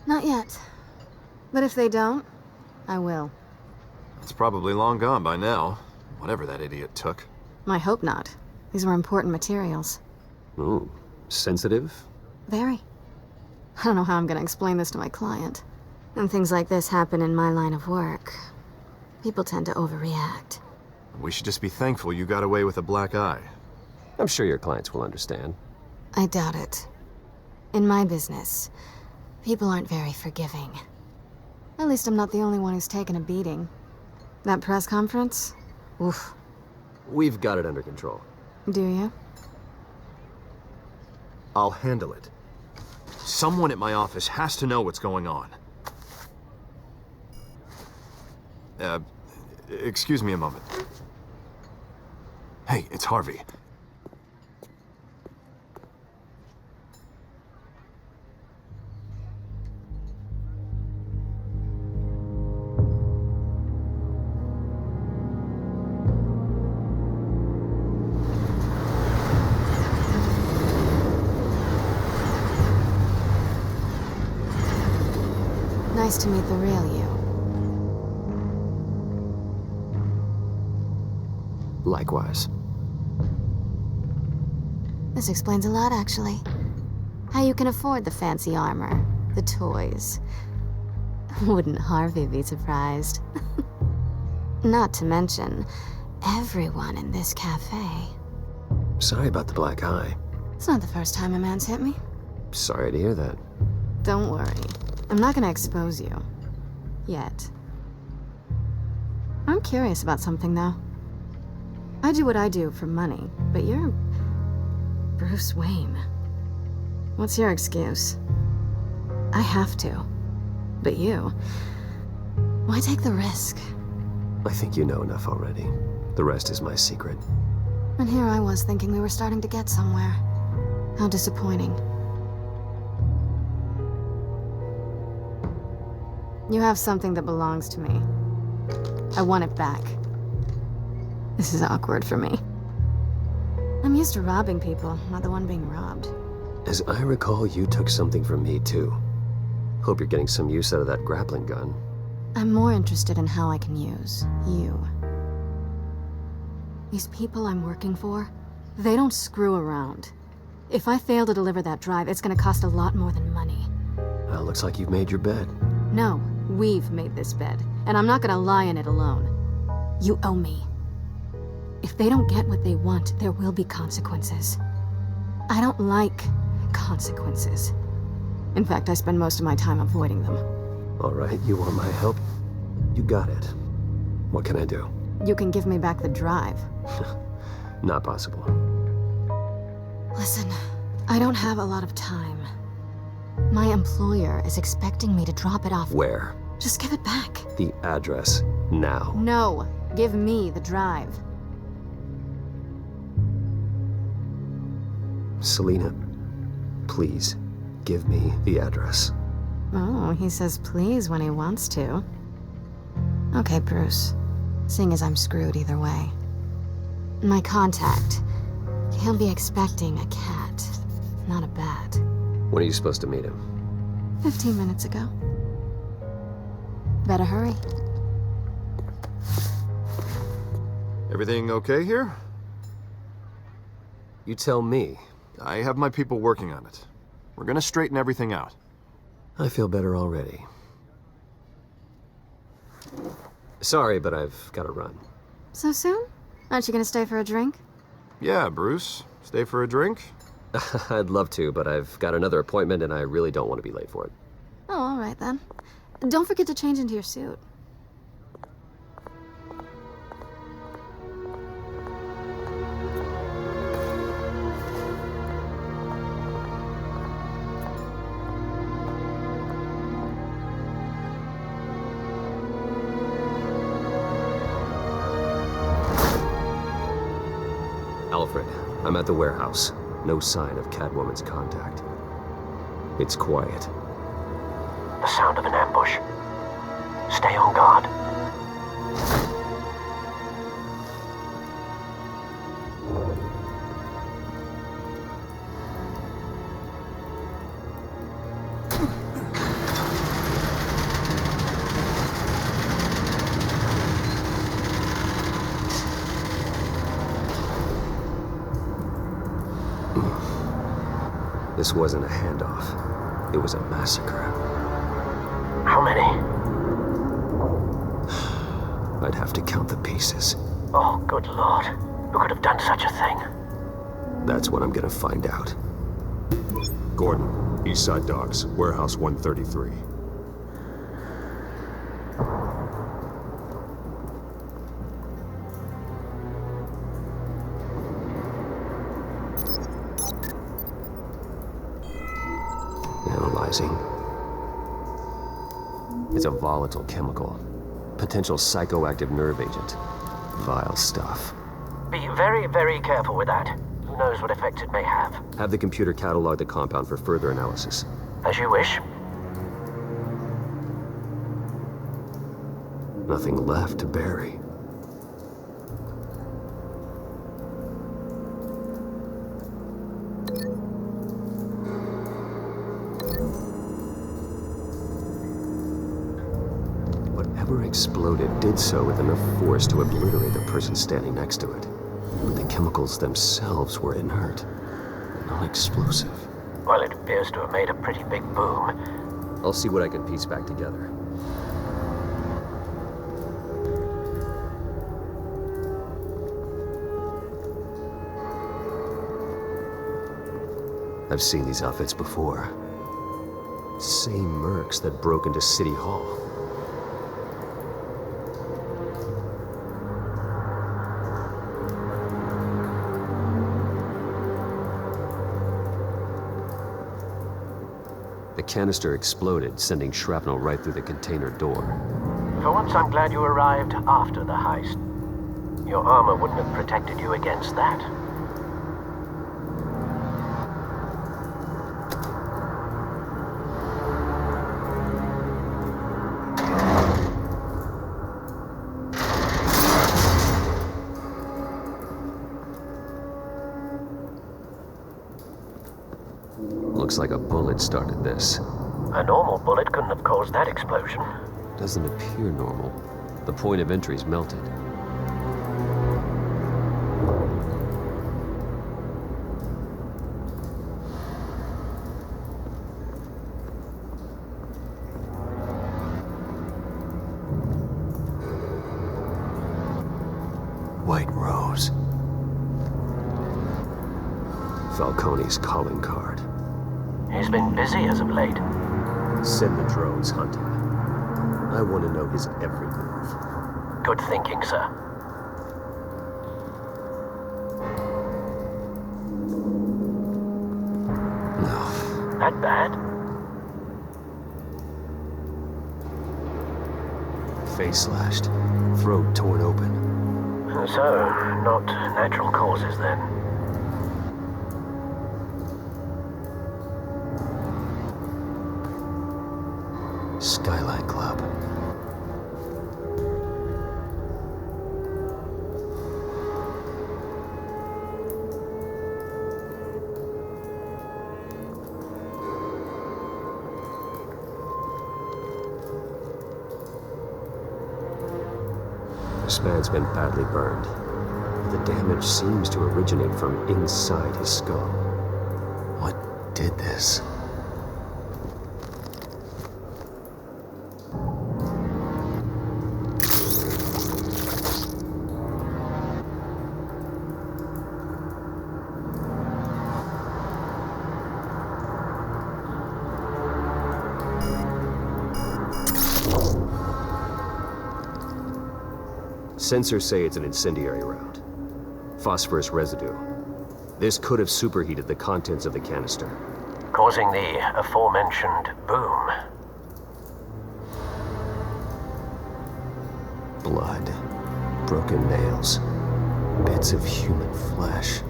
Not yet. But if they don't, I will. It's probably long gone by now, whatever that idiot took. I hope not. These were important materials. Ooh, sensitive? Very. I don't know how I'm gonna explain this to my client. When things like this happen in my line of work, people tend to overreact. We should just be thankful you got away with a black eye. I'm sure your clients will understand. I doubt it. In my business, people aren't very forgiving. At least I'm not the only one who's taken a beating. That press conference? Oof. We've got it under control. Do you? I'll handle it. Someone at my office has to know what's going on. Excuse me a moment. Hey, it's Harvey. Nice to meet the real you. Likewise. This explains a lot, actually. How you can afford the fancy armor, the toys. Wouldn't Harvey be surprised? Not to mention, everyone in this cafe. Sorry about the black eye. It's not the first time a man's hit me. Sorry to hear that. Don't worry. I'm not gonna expose you. Yet. I'm curious about something, though. I do what I do for money, but you're... Bruce Wayne. What's your excuse? I have to. But you... Why take the risk? I think you know enough already. The rest is my secret. And here I was thinking we were starting to get somewhere. How disappointing. You have something that belongs to me. I want it back. This is awkward for me. I'm used to robbing people, not the one being robbed. As I recall, you took something from me, too. Hope you're getting some use out of that grappling gun. I'm more interested in how I can use you. These people I'm working for, they don't screw around. If I fail to deliver that drive, it's gonna cost a lot more than money. Well, looks like you've made your bed. No, we've made this bed, and I'm not gonna lie in it alone. You owe me. If they don't get what they want, there will be consequences. I don't like consequences. In fact, I spend most of my time avoiding them. All right, you want my help? You got it. What can I do? You can give me back the drive. Not possible. Listen, I don't have a lot of time. My employer is expecting me to drop it off. Where? Just give it back. The address, now. No, give me the drive. Selina, please, give me the address. Oh, he says please when he wants to. Okay, Bruce. Seeing as I'm screwed either way. My contact. He'll be expecting a cat, not a bat. When are you supposed to meet him? 15 minutes ago. Better hurry. Everything okay here? You tell me. I have my people working on it. We're gonna straighten everything out. I feel better already. Sorry, but I've got to run. So soon? Aren't you gonna stay for a drink? Yeah, Bruce. Stay for a drink? I'd love to, but I've got another appointment and I really don't want to be late for it. Oh, all right then. Don't forget to change into your suit. Alfred, I'm at the warehouse. No sign of Catwoman's contact. It's quiet. The sound of an ambush. Stay on guard. This wasn't a handoff. It was a massacre. How many? I'd have to count the pieces. Oh, good lord. Who could have done such a thing? That's what I'm gonna find out. Gordon, Eastside Docks, Warehouse 133. Analyzing. It's a volatile chemical. Potential psychoactive nerve agent. Vile stuff. Be very, very careful with that. Who knows what effects it may have. Have the computer catalog the compound for further analysis. As you wish. Nothing left to bury. Whatever exploded did so with enough force to obliterate the person standing next to it. But the chemicals themselves were inert, non-explosive. Well, it appears to have made a pretty big boom. I'll see what I can piece back together. I've seen these outfits before. Same mercs that broke into City Hall. The canister exploded, sending shrapnel right through the container door. For once, I'm glad you arrived after the heist. Your armor wouldn't have protected you against that. Looks like a bullet started this. A normal bullet couldn't have caused that explosion. Doesn't appear normal. The point of entry's melted. White Rose. Falcone's calling card. He's been busy as of late. Send the drones hunting. I want to know his every move. Good thinking, sir. No. That bad? Face slashed. Throat torn open. So, not natural causes then. Skyline Club. This man's been badly burned. The damage seems to originate from inside his skull. What did this? Sensors say it's an incendiary round. Phosphorus residue. This could have superheated the contents of the canister, causing the aforementioned boom. Blood. Broken nails. Bits of human flesh.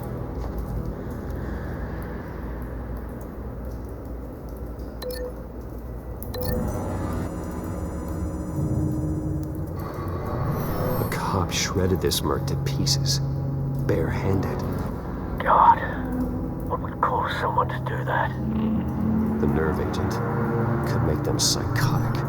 Shredded this merc to pieces, bare-handed. God, what would cause someone to do that? The nerve agent could make them psychotic.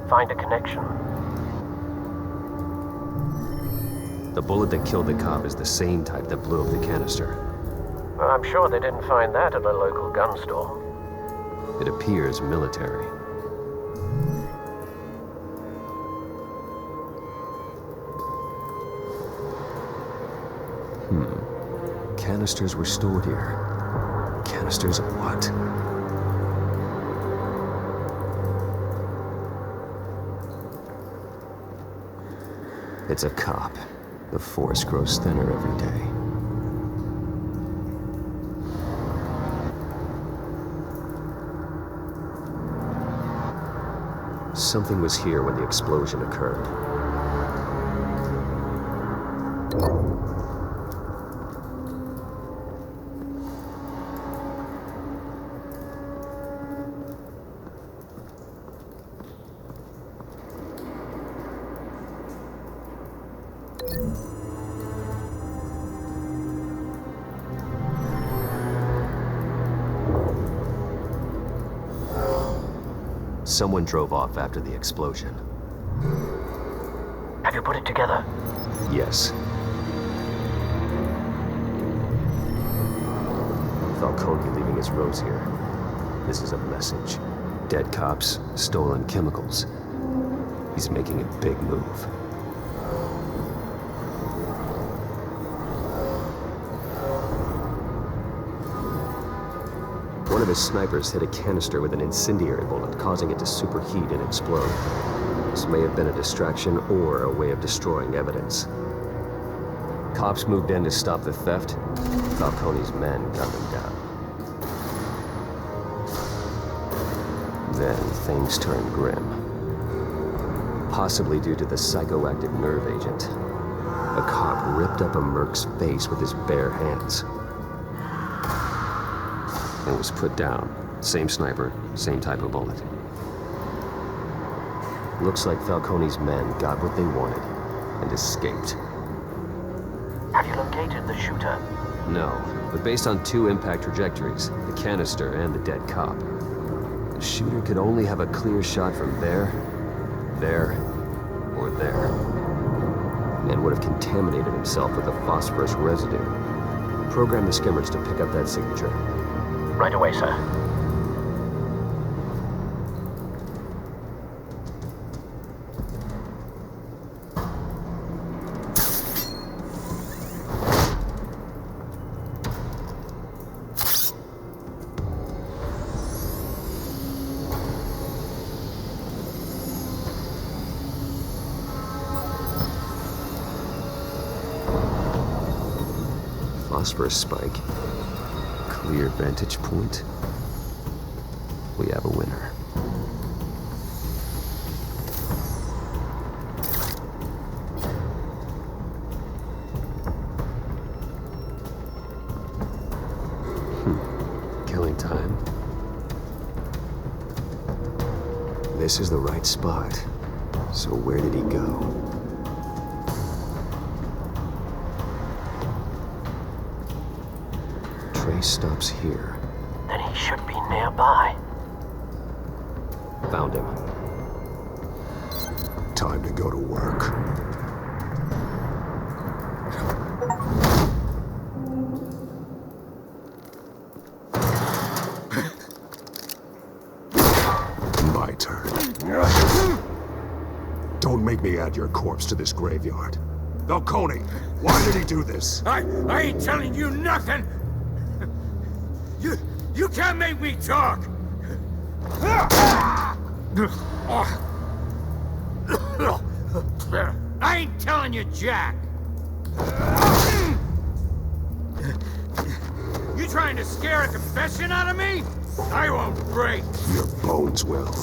Find a connection. The bullet that killed the cop is the same type that blew up the canister. Well, I'm sure they didn't find that at a local gun store. It appears military. Canisters were stored here. Canisters of what? It's a cop. The force grows thinner every day. Something was here when the explosion occurred. Someone drove off after the explosion. Have you put it together? Yes. Falcone leaving his rose here. This is a message. Dead cops, stolen chemicals. He's making a big move. One of his snipers hit a canister with an incendiary bullet, causing it to superheat and explode. This may have been a distraction or a way of destroying evidence. Cops moved in to stop the theft. Falcone's men gunned them down. Then things turned grim. Possibly due to the psychoactive nerve agent. A cop ripped up a merc's face with his bare hands. And was put down. Same sniper, same type of bullet. Looks like Falcone's men got what they wanted and escaped. Have you located the shooter? No, but based on 2 impact trajectories, the canister and the dead cop, the shooter could only have a clear shot from there, or there. And would have contaminated himself with the phosphorus residue. Program the skimmers to pick up that signature. Right away, sir. Phosphorus spike. Clear vantage point. We have a winner. Killing time. This is the right spot. So where did he go? Trace stops here. Then he should be nearby. Found him. Time to go to work. My turn. Don't make me add your corpse to this graveyard. Falcone, why did he do this? I ain't telling you nothing! You can't make me talk! I ain't telling you jack! You trying to scare a confession out of me? I won't break! Your bones will.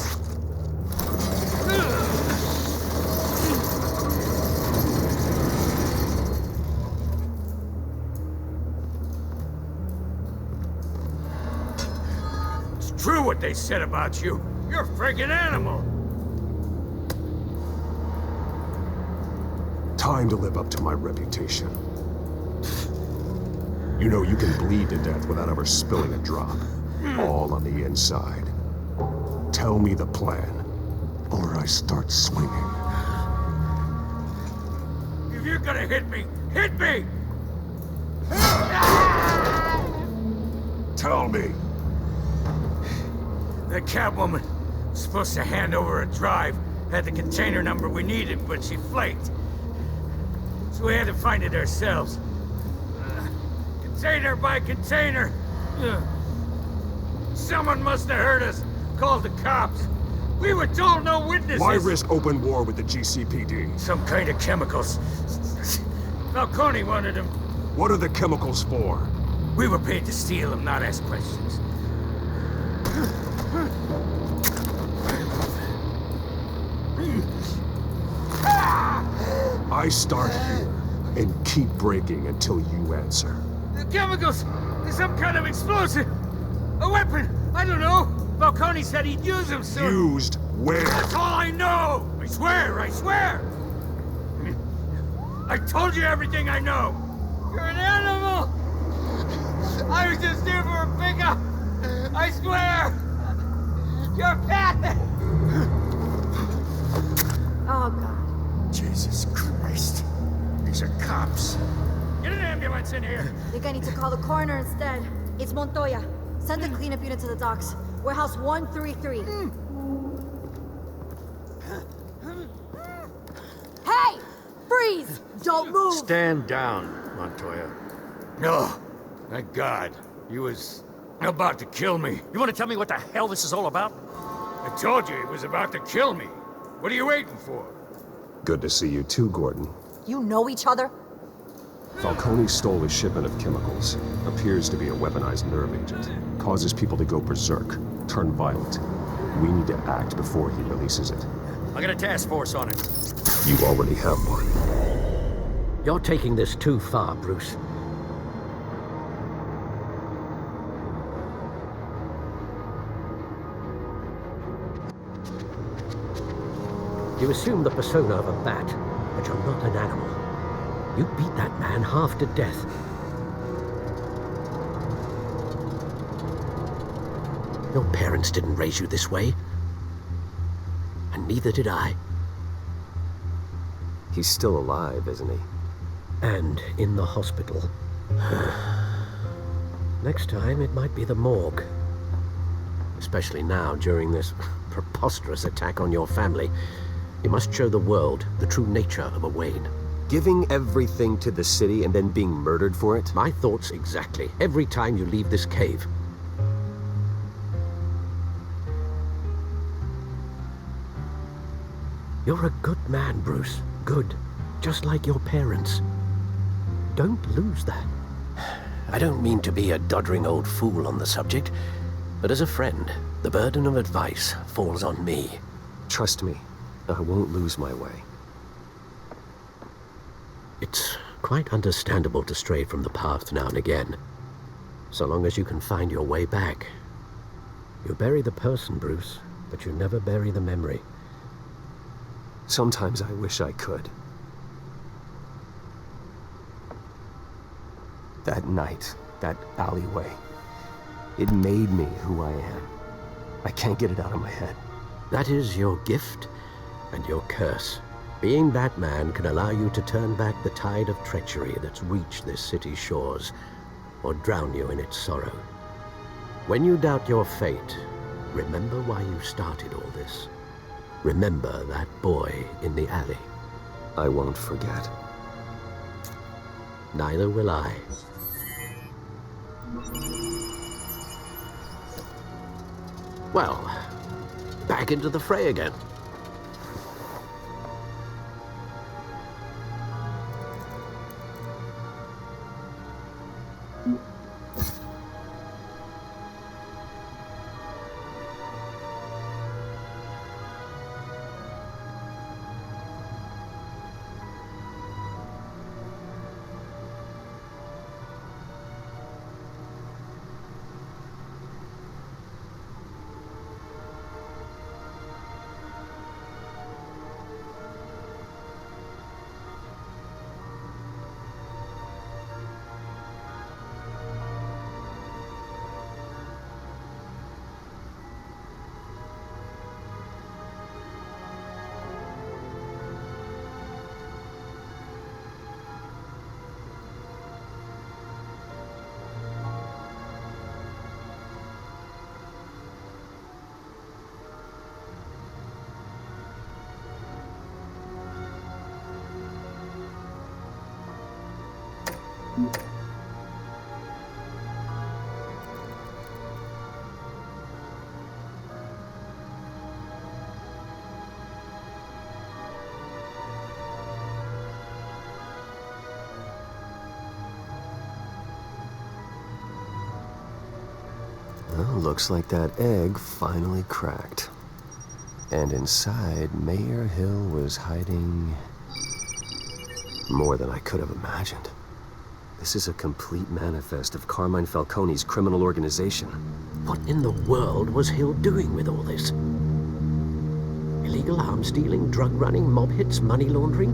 True what they said about you. You're a friggin' animal. Time to live up to my reputation. You know, you can bleed to death without ever spilling a drop. All on the inside. Tell me the plan, or I start swinging. If you're gonna hit me, hit me! Tell me! The Catwoman was supposed to hand over a drive, had the container number we needed, but she flaked. So we had to find it ourselves. Container by container. Someone must have heard us, called the cops. We were told no witnesses. Why risk open war with the GCPD? Some kind of chemicals. Falcone wanted them. What are the chemicals for? We were paid to steal them, not ask questions. I start here and keep breaking until you answer. The chemicals! There's some kind of explosive! A weapon! I don't know! Falcone said he'd use them, so... Used where? That's all I know! I swear! I swear! I told you everything I know! You're an animal! I was just here for a pickup! I swear! You're a cat! Oh, God. Jesus Christ. These are cops. Get an ambulance in here! I think I need to call the coroner instead. It's Montoya. Send the cleanup unit to the docks. Warehouse 133. Hey! Freeze! Don't move! Stand down, Montoya. No. Thank God. He was about to kill me. You want to tell me what the hell this is all about? I told you he was about to kill me. What are you waiting for? Good to see you too, Gordon. You know each other? Falcone stole a shipment of chemicals. Appears to be a weaponized nerve agent. Causes people to go berserk, turn violent. We need to act before he releases it. I got a task force on it. You already have one. You're taking this too far, Bruce. You assume the persona of a bat, but you're not an animal. You beat that man half to death. Your parents didn't raise you this way. And neither did I. He's still alive, isn't he? And in the hospital. Next time, it might be the morgue. Especially now, during this preposterous attack on your family. You must show the world the true nature of a Wayne. Giving everything to the city and then being murdered for it? My thoughts exactly. Every time you leave this cave. You're a good man, Bruce. Good. Just like your parents. Don't lose that. I don't mean to be a doddering old fool on the subject, but as a friend, the burden of advice falls on me. Trust me, I won't lose my way. It's quite understandable to stray from the path now and again, so long as you can find your way back. You bury the person, Bruce, but you never bury the memory. Sometimes I wish I could. That night, that alleyway, it made me who I am. I can't get it out of my head. That is your gift and your curse. Being Batman can allow you to turn back the tide of treachery that's reached this city's shores, or drown you in its sorrow. When you doubt your fate, remember why you started all this. Remember that boy in the alley. I won't forget. Neither will I. Well, back into the fray again. Well, looks like that egg finally cracked. And inside, Mayor Hill was hiding more than I could have imagined. This is a complete manifest of Carmine Falcone's criminal organization. What in the world was Hill doing with all this? Illegal arms dealing, drug running, mob hits, money laundering?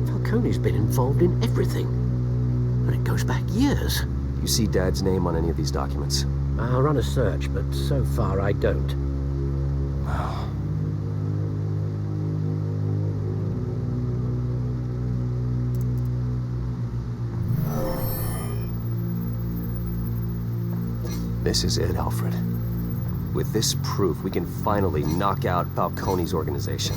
Falcone's been involved in everything. And it goes back years. You see Dad's name on any of these documents? I'll run a search, but so far I don't. This is it, Alfred. With this proof, we can finally knock out Falcone's organization.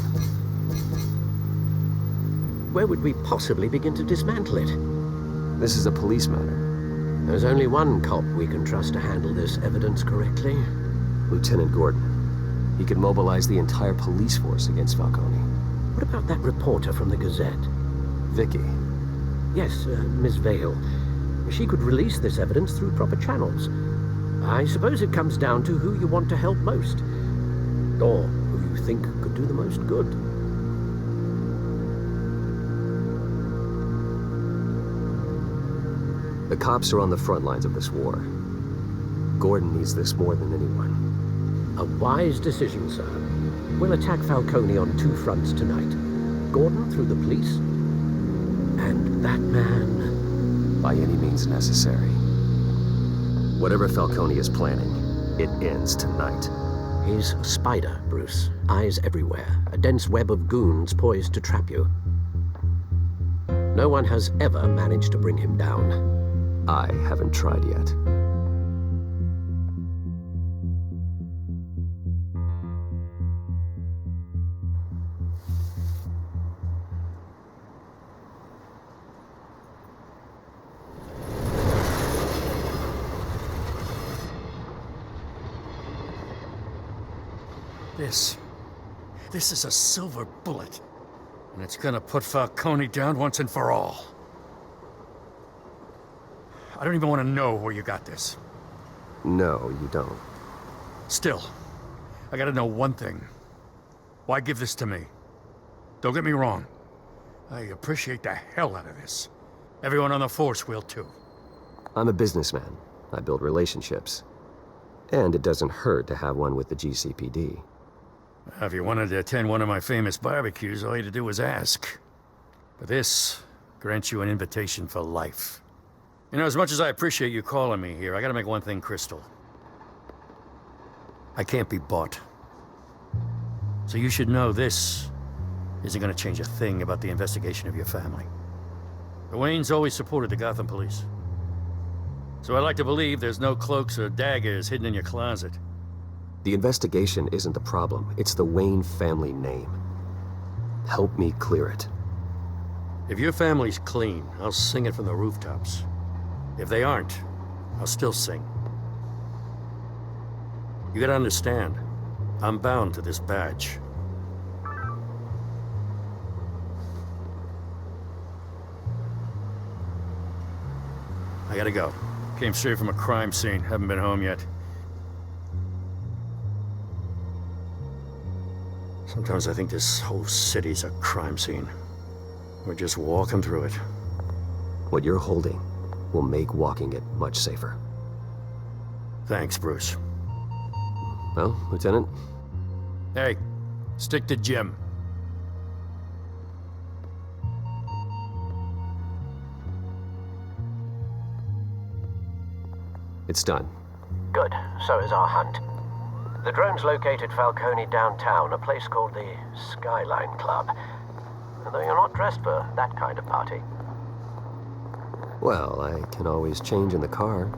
Where would we possibly begin to dismantle it? This is a police matter. There's only one cop we can trust to handle this evidence correctly. Lieutenant Gordon. He could mobilize the entire police force against Falcone. What about that reporter from the Gazette? Vicky. Yes, Miss Vale. She could release this evidence through proper channels. I suppose it comes down to who you want to help most. Or who you think could do the most good. The cops are on the front lines of this war. Gordon needs this more than anyone. A wise decision, sir. We'll attack Falcone on two fronts tonight. Gordon through the police, and that man... by any means necessary. Whatever Falcone is planning, it ends tonight. He's a spider, Bruce. Eyes everywhere. A dense web of goons poised to trap you. No one has ever managed to bring him down. I haven't tried yet. This is a silver bullet. And it's gonna put Falcone down once and for all. I don't even want to know where you got this. No, you don't. Still, I gotta know one thing. Why give this to me? Don't get me wrong. I appreciate the hell out of this. Everyone on the force will too. I'm a businessman. I build relationships. And it doesn't hurt to have one with the GCPD. If you wanted to attend one of my famous barbecues, all you had to do was ask. But this grants you an invitation for life. You know, as much as I appreciate you calling me here, I gotta make one thing crystal. I can't be bought. So you should know this isn't gonna change a thing about the investigation of your family. The Waynes always supported the Gotham police. So I'd like to believe there's no cloaks or daggers hidden in your closet. The investigation isn't the problem. It's the Wayne family name. Help me clear it. If your family's clean, I'll sing it from the rooftops. If they aren't, I'll still sing. You gotta understand, I'm bound to this badge. I gotta go. Came straight from a crime scene. Haven't been home yet. Sometimes I think this whole city's a crime scene. We're just walking through it. What you're holding will make walking it much safer. Thanks, Bruce. Well, Lieutenant? Hey, stick to Jim. It's done. Good. So is our hunt. The drones located Falcone downtown, a place called the Skyline Club. Though you're not dressed for that kind of party. Well, I can always change in the car.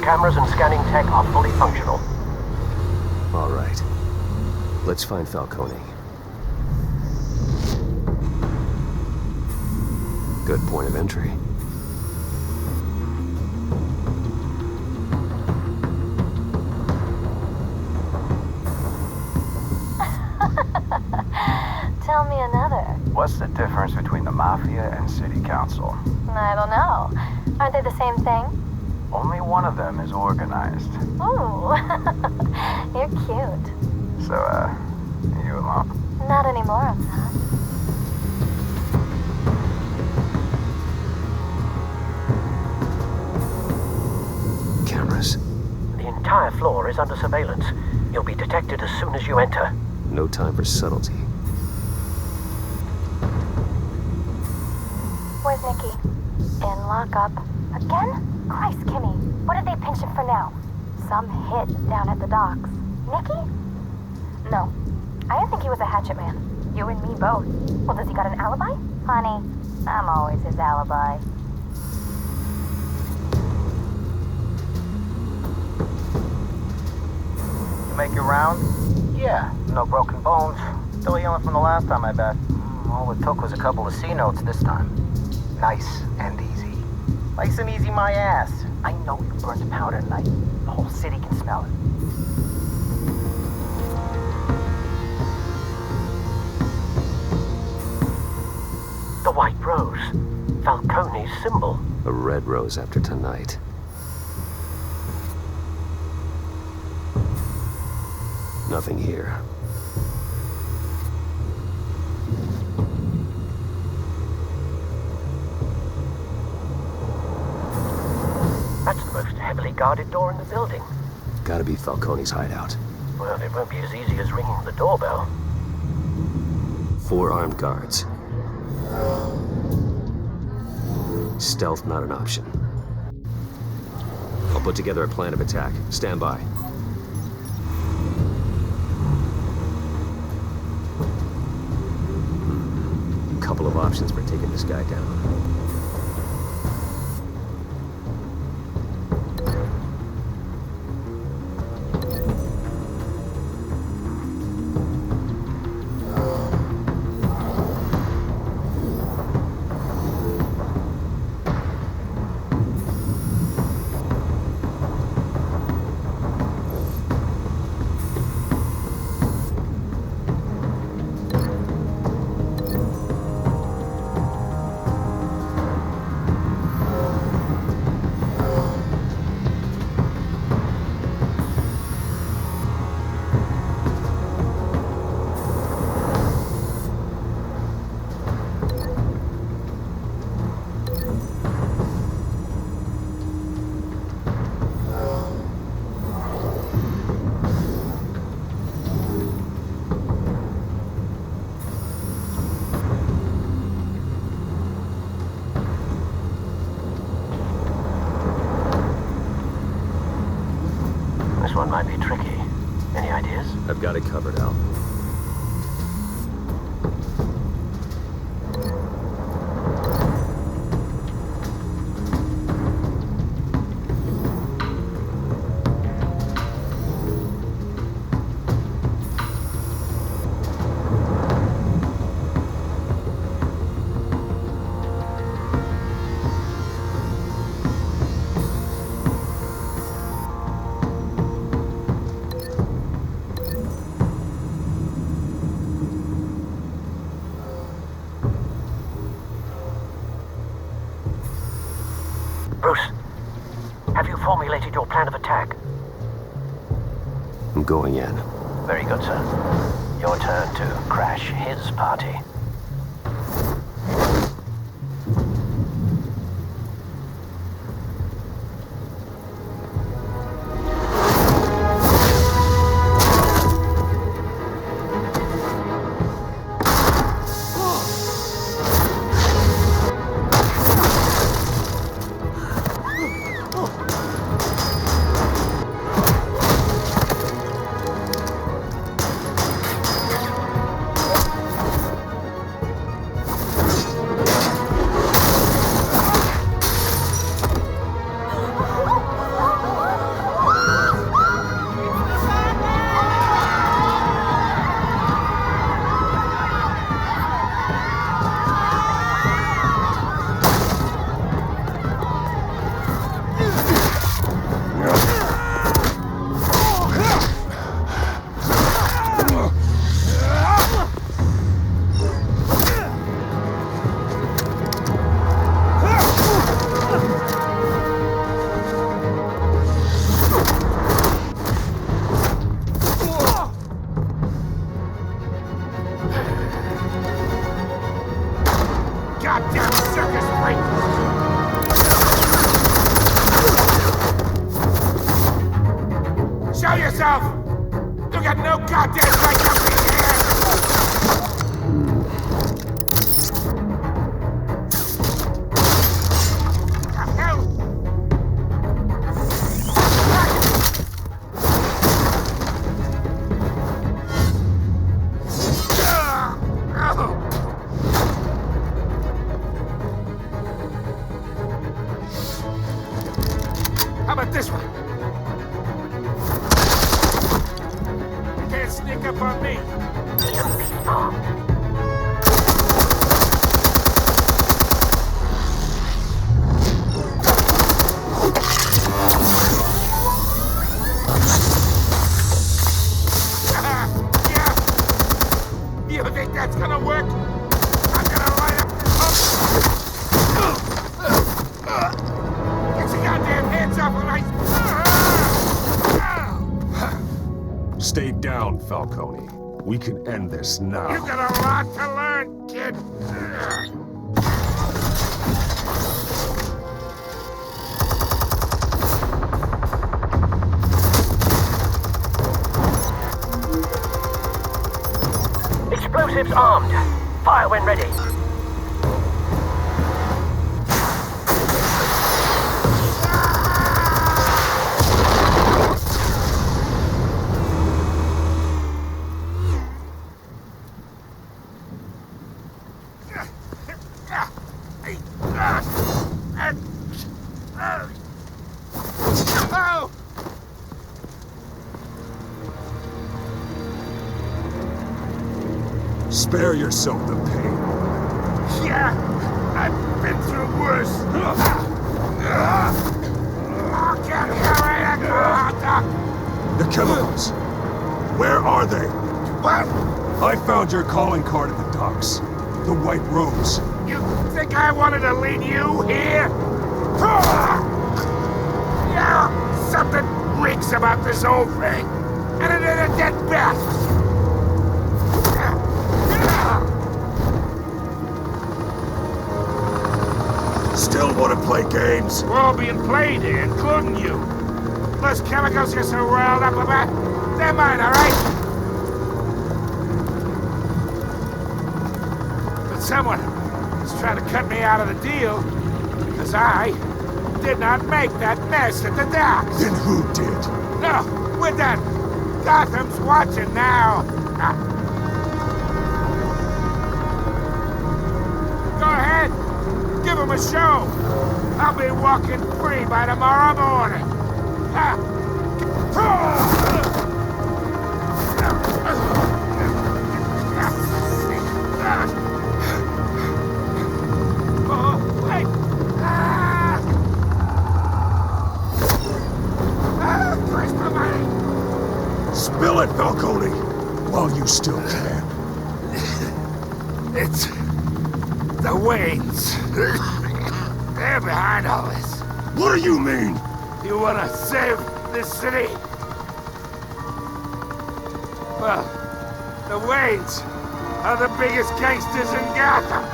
Cameras and scanning tech are fully functional. All right. Let's find Falcone. Good point of entry. Tell me another. What's the difference between the Mafia and City Council? I don't know. Aren't they the same thing? Only one of them is organized. Ooh, you're cute. So, you alone? Not anymore, I'm not. Cameras. The entire floor is under surveillance. You'll be detected as soon as you enter. No time for subtlety. Where's Nikki? In lockup. Again? Christ, Kimmy. What did they pinch him for now? Some hit down at the docks. Nikki? No. I didn't think he was a hatchet man. You and me both. Well, does he got an alibi? Honey, I'm always his alibi. You make your round? Yeah, no broken bones. Still healing from the last time, I bet. All it took was a couple of C notes this time. Nice and easy. Nice and easy, my ass. I know you burned powder tonight. The whole city can smell it. The white rose. Falcone's symbol. A red rose after tonight. Nothing here. That's the most heavily guarded door in the building. Gotta be Falcone's hideout. Well, it won't be as easy as ringing the doorbell. 4 armed guards. Stealth not an option. I'll put together a plan of attack. Stand by. Couple of options for taking this guy down. This one might be tricky. Any ideas? I've got it covered, Al. Bruce, have you formulated your plan of attack? I'm going in. Very good, sir. Your turn to crash his party. got no goddamn right to be here! The hell? How about this one? You can't sneak up on me. Yeah. You think that's gonna work? I'm gonna light up this whole... Get your goddamn hands off of my... Stay down, Falcone. We can end this now. You got a lot to learn, kid. Explosives armed. Fire when ready. Oh! Spare yourself the pain. Yeah, I've been through worse. I'll get here right now. The chemicals. Where are they? What? I found your calling card at the docks. The White Rose. You think I wanted to lead you here? Yeah, something reeks about this whole thing. And it ain't a dead bat. Still want to play games? We're all being played here, including you. Those chemicals you're so riled up about, they're mine, all right? But someone is trying to cut me out of the deal because I did not make that mess at the docks. Then who did? No, we're done. Gotham's watching now. Go ahead. Give him a show. I'll be walking free by tomorrow morning. Oh, wait. Christ almighty. Spill it, Falcone, while you still can. It's the Waynes. They're behind all this. What do you mean? You want to save this city? Well, the Waynes are the biggest gangsters in Gotham.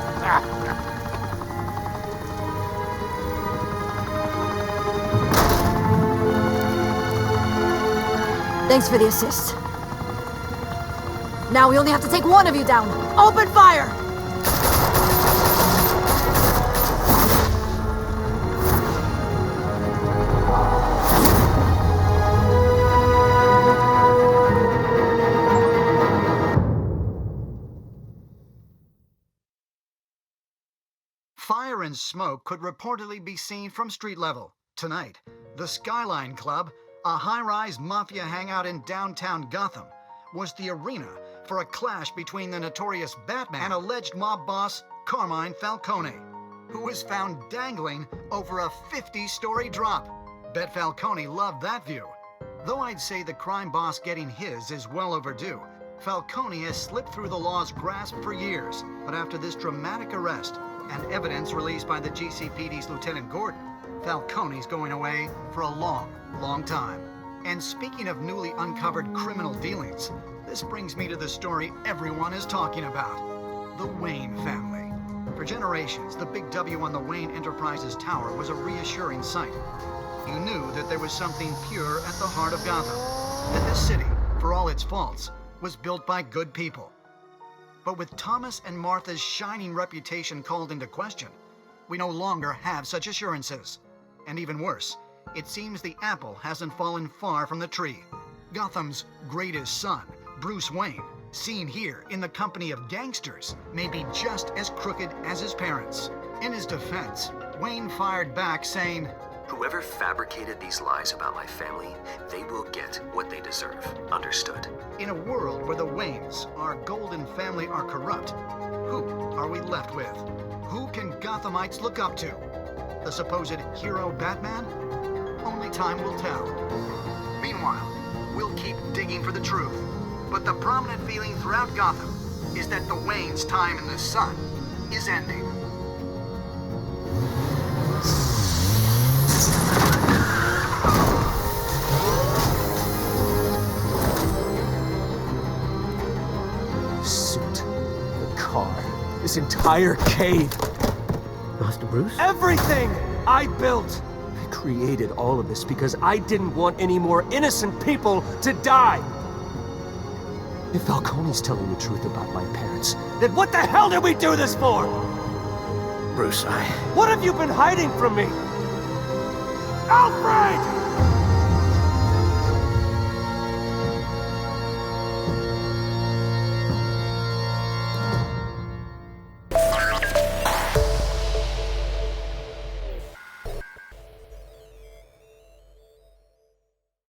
Thanks for the assist. Now we only have to take one of you down. Open fire! Fire and smoke could reportedly be seen from street level. Tonight, the Skyline Club, a high-rise mafia hangout in downtown Gotham, was the arena for a clash between the notorious Batman and alleged mob boss Carmine Falcone, who was found dangling over a 50-story drop. Bet Falcone loved that view. Though I'd say the crime boss getting his is well overdue, Falcone has slipped through the law's grasp for years. But after this dramatic arrest and evidence released by the GCPD's Lieutenant Gordon, Falcone's going away for a long, long time. And speaking of newly uncovered criminal dealings, this brings me to the story everyone is talking about. The Wayne family. For generations, the big W on the Wayne Enterprises Tower was a reassuring sight. You knew that there was something pure at the heart of Gotham. That this city, for all its faults, was built by good people. But with Thomas and Martha's shining reputation called into question, we no longer have such assurances. And even worse, it seems the apple hasn't fallen far from the tree. Gotham's greatest son, Bruce Wayne, seen here in the company of gangsters, may be just as crooked as his parents. In his defense, Wayne fired back saying, "Whoever fabricated these lies about my family, they will get what they deserve. Understood?" In a world where the Waynes, our golden family, are corrupt, who are we left with? Who can Gothamites look up to? The supposed hero Batman? Only time will tell. Meanwhile, we'll keep digging for the truth. But the prominent feeling throughout Gotham is that the Waynes' time in the sun is ending. Suit, the car, this entire cave. Master Bruce? Everything I built! I created all of this because I didn't want any more innocent people to die! If Falcone's telling the truth about my parents, then what the hell did we do this for? Bruce, What have you been hiding from me? Alfred!